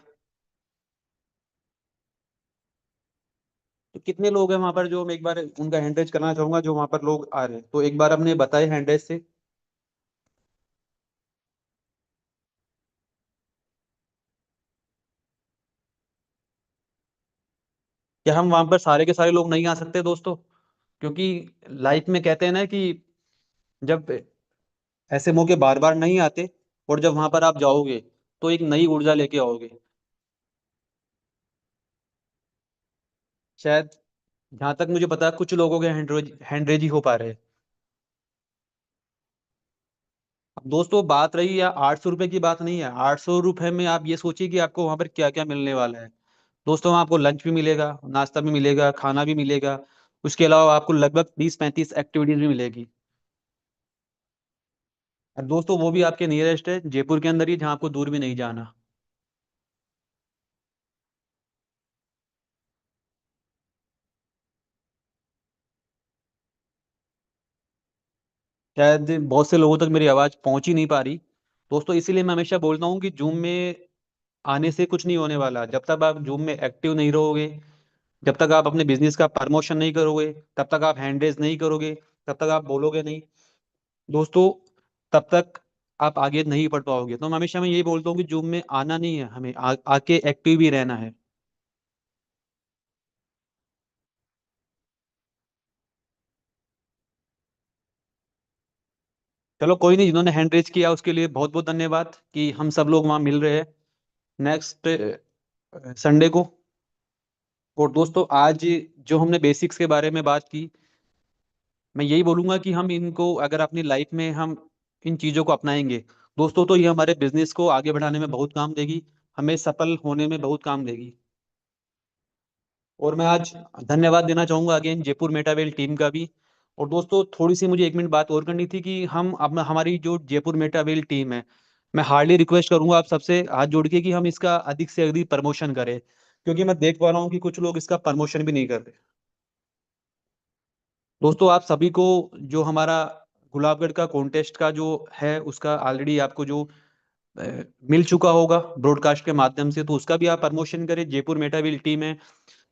तो कितने लोग हैं वहां पर, जो मैं एक बार उनका हैंड रेज करना चाहूंगा, जो वहां पर लोग आ रहे हैं, तो एक बार अपने बताए हैंड रेज से कि हम वहां पर सारे के सारे लोग नहीं आ सकते दोस्तों। क्योंकि लाइफ में कहते हैं ना कि जब ऐसे मौके बार बार नहीं आते, और जब वहां पर आप जाओगे तो एक नई ऊर्जा लेके आओगे। शायद जहां तक मुझे पता है कुछ लोगों के हैंड रेज ही हो पा रहे हैं। अब दोस्तों, बात रही या 800 रुपये की, बात नहीं है 800 रुपये में आप ये सोचिए कि आपको वहां पर क्या क्या मिलने वाला है। दोस्तों, वहाँ आपको लंच भी मिलेगा, नाश्ता भी मिलेगा, खाना भी मिलेगा। उसके अलावा आपको लगभग 20-35 एक्टिविटीज भी मिलेगी। और दोस्तों, वो भी आपके नियरेस्ट है, जयपुर के अंदर ही, जहाँ आपको दूर भी नहीं जाना। शायद बहुत से लोगों तक मेरी आवाज़ पहुंच ही नहीं पा रही दोस्तों। इसीलिए मैं हमेशा बोलता हूँ कि जूम में आने से कुछ नहीं होने वाला। जब तक आप जूम में एक्टिव नहीं रहोगे, जब तक आप अपने बिजनेस का प्रमोशन नहीं करोगे, तब तक आप हैंड रेज नहीं करोगे, तब तक आप बोलोगे नहीं दोस्तों, तब तक आप आगे नहीं बढ़ पाओगे। तो हमेशा मैं यही बोलता हूँ कि जूम में आना नहीं है, हमें आके एक्टिव भी रहना है। चलो कोई नहीं, जिन्होंने हैंड रेज किया उसके लिए बहुत बहुत धन्यवाद कि हम सब लोग वहाँ मिल रहे हैं नेक्स्ट संडे को। और दोस्तों, आज जो हमने बेसिक्स के बारे में बात की, मैं यही बोलूंगा कि हम इनको अगर अपनी लाइफ में हम इन चीज़ों को अपनाएंगे, दोस्तों, तो ये हमारे बिजनेस को आगे बढ़ाने में बहुत काम देगी, हमें सफल होने में बहुत काम देगी। और मैं आज धन्यवाद देना चाहूंगा अगेन जयपुर मेटावेल टीम का भी। और दोस्तों, थोड़ी सी मुझे 1 मिनट बात और करनी थी कि हम अब हमारी जो जयपुर मेटावेल टीम है, मैं हार्डली रिक्वेस्ट करूंगा आप सबसे हाथ जोड़ के कि हम इसका अधिक से अधिक प्रमोशन करें, क्योंकि मैं देख पा रहा हूँ कि कुछ लोग इसका प्रमोशन भी नहीं कर रहे। दोस्तों, आप सभी को जो हमारा गुलाबगढ़ का कॉन्टेस्ट का जो है उसका ऑलरेडी आपको जो मिल चुका होगा ब्रॉडकास्ट के माध्यम से, तो उसका भी आप प्रमोशन करें। जयपुर मेटाविल टीम है,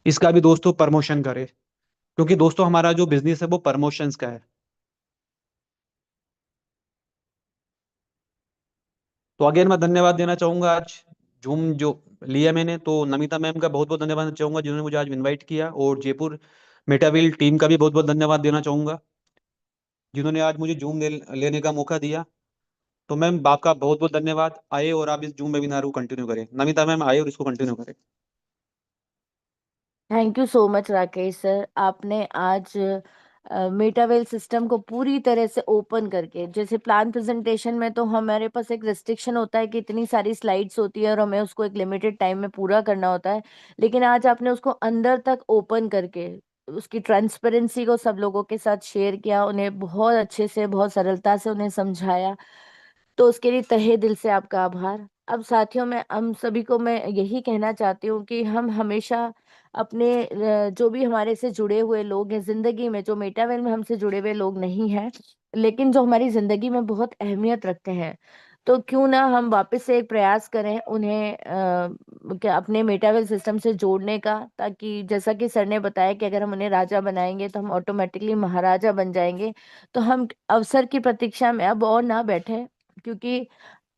इसका भी दोस्तों प्रमोशन करें, क्योंकि दोस्तों हमारा जो बिजनेस है वो प्रमोशंस का है। तो अगेन मैं धन्यवाद देना चाहूंगा आज जूम जो लिया मैंने, तो नमिता मैम का बहुत बहुत धन्यवाद देना चाहूंगा जिन्होंने मुझे आज इनवाइट किया, और जयपुर मेटाविल टीम का भी बहुत बहुत धन्यवाद देना चाहूंगा जिन्होंने आज मुझे लेने का मौका दिया। तो मैम आपका बहुत बहुत धन्यवाद, आए और आप इस जूम वेबिनार को कंटिन्यू करें। नमिता मैम आए और इसको कंटिन्यू करें। Thank you so much Rakesh sir, आपने आज मेटावेल सिस्टम को पूरी तरह से ओपन करके, जैसे प्लान प्रेजेंटेशन में तो हमारे पास एक रिस्ट्रिक्शन होता है कि इतनी सारी स्लाइड्स होती है और हमें उसको एक लिमिटेड टाइम में पूरा करना होता है, लेकिन आज आपने उसको अंदर तक ओपन करके उसकी ट्रांसपेरेंसी को सब लोगों के साथ शेयर किया, उन्हें बहुत अच्छे से बहुत सरलता से उन्हें समझाया। तो उसके लिए तहे दिल से आपका आभार। अब साथियों, मैं हम सभी को मैं यही कहना चाहती हूँ कि हम हमेशा अपने जो भी हमारे से जुड़े हुए लोग हैं जिंदगी में, जो मेटावेल में हमसे जुड़े हुए लोग नहीं हैं लेकिन जो हमारी जिंदगी में बहुत अहमियत रखते हैं, तो क्यों ना हम वापस से एक प्रयास करें उन्हें क्या अपने मेटावेल सिस्टम से जोड़ने का, ताकि जैसा कि सर ने बताया कि अगर हम उन्हें राजा बनाएंगे तो हम ऑटोमेटिकली महाराजा बन जाएंगे। तो हम अवसर की प्रतीक्षा में अब और ना बैठे, क्योंकि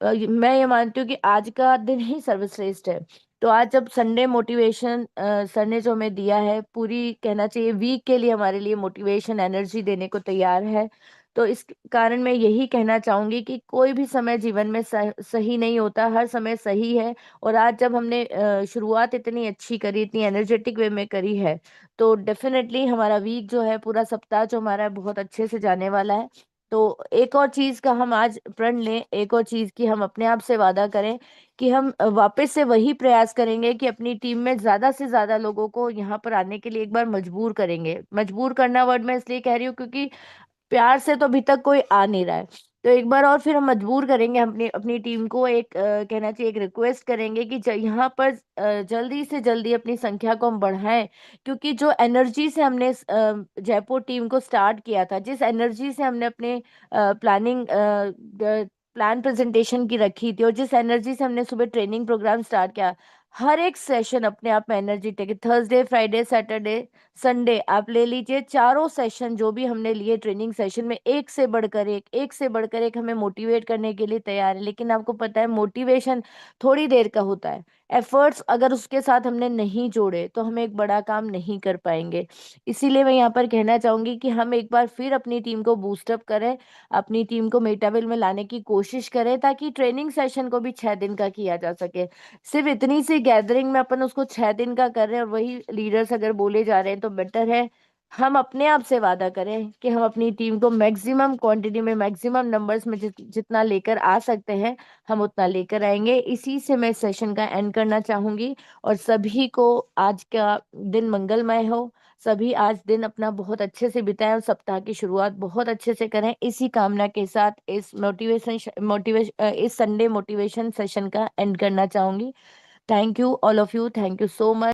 मैं ये मानती हूँ कि आज का दिन ही सर्वश्रेष्ठ है। तो आज जब संडे मोटिवेशन सर ने जो हमें दिया है, पूरी कहना चाहिए वीक के लिए हमारे लिए मोटिवेशन एनर्जी देने को तैयार है। तो इस कारण मैं यही कहना चाहूंगी कि कोई भी समय जीवन में सही नहीं होता, हर समय सही है। और आज जब हमने शुरुआत इतनी अच्छी करी, इतनी एनर्जेटिक वे में करी है, तो डेफिनेटली हमारा वीक जो है, पूरा सप्ताह जो हमारा है, बहुत अच्छे से जाने वाला है। तो एक और चीज का हम आज प्रण लें, एक और चीज की हम अपने आप से वादा करें कि हम वापस से वही प्रयास करेंगे कि अपनी टीम में ज्यादा से ज्यादा लोगों को यहाँ पर आने के लिए एक बार मजबूर करेंगे। मजबूर करना वर्ड मैं इसलिए कह रही हूँ क्योंकि प्यार से तो अभी तक कोई आ नहीं रहा है। तो एक बार और फिर हम मजबूर करेंगे अपनी अपनी टीम को, एक कहना चाहिए एक रिक्वेस्ट करेंगे कि यहाँ पर जल्दी से जल्दी अपनी संख्या को हम बढ़ाएं। क्योंकि जो एनर्जी से हमने जयपुर टीम को स्टार्ट किया था, जिस एनर्जी से हमने अपने प्लानिंग प्लान प्रेजेंटेशन की रखी थी, और जिस एनर्जी से हमने सुबह ट्रेनिंग प्रोग्राम स्टार्ट किया, हर एक सेशन अपने आप में एनर्जेटिक है। थर्सडे, फ्राइडे, सैटरडे, संडे आप ले लीजिए, चारों सेशन जो भी हमने लिए ट्रेनिंग सेशन में, एक से बढ़कर एक से बढ़कर एक हमें मोटिवेट करने के लिए तैयार है। लेकिन आपको पता है मोटिवेशन थोड़ी देर का होता है, एफर्ट्स अगर उसके साथ हमने नहीं जोड़े तो हम एक बड़ा काम नहीं कर पाएंगे। इसीलिए मैं यहाँ पर कहना चाहूंगी कि हम एक बार फिर अपनी टीम को बूस्टअप करें, अपनी टीम को मेटावेल में लाने की कोशिश करें, ताकि ट्रेनिंग सेशन को भी 6 दिन का किया जा सके। सिर्फ इतनी सी गैदरिंग में अपन उसको 6 दिन का कर रहे हैं और वही लीडर्स अगर बोले जा रहे हैं, तो बेटर है हम अपने आप से वादा करें कि हम अपनी टीम को मैक्सिमम क्वांटिटी में, मैक्सिमम नंबर्स में जितना लेकर आ सकते हैं हम उतना लेकर आएंगे। इसी से मैं सेशन का एंड करना चाहूंगी, और सभी को आज का दिन मंगलमय हो। सभी आज दिन अपना बहुत अच्छे से बिताएं और सप्ताह की शुरुआत बहुत अच्छे से करें, इसी कामना के साथ इस मोटिवेशन इस संडे मोटिवेशन सेशन का एंड करना चाहूंगी। Thank you all of you, thank you so much.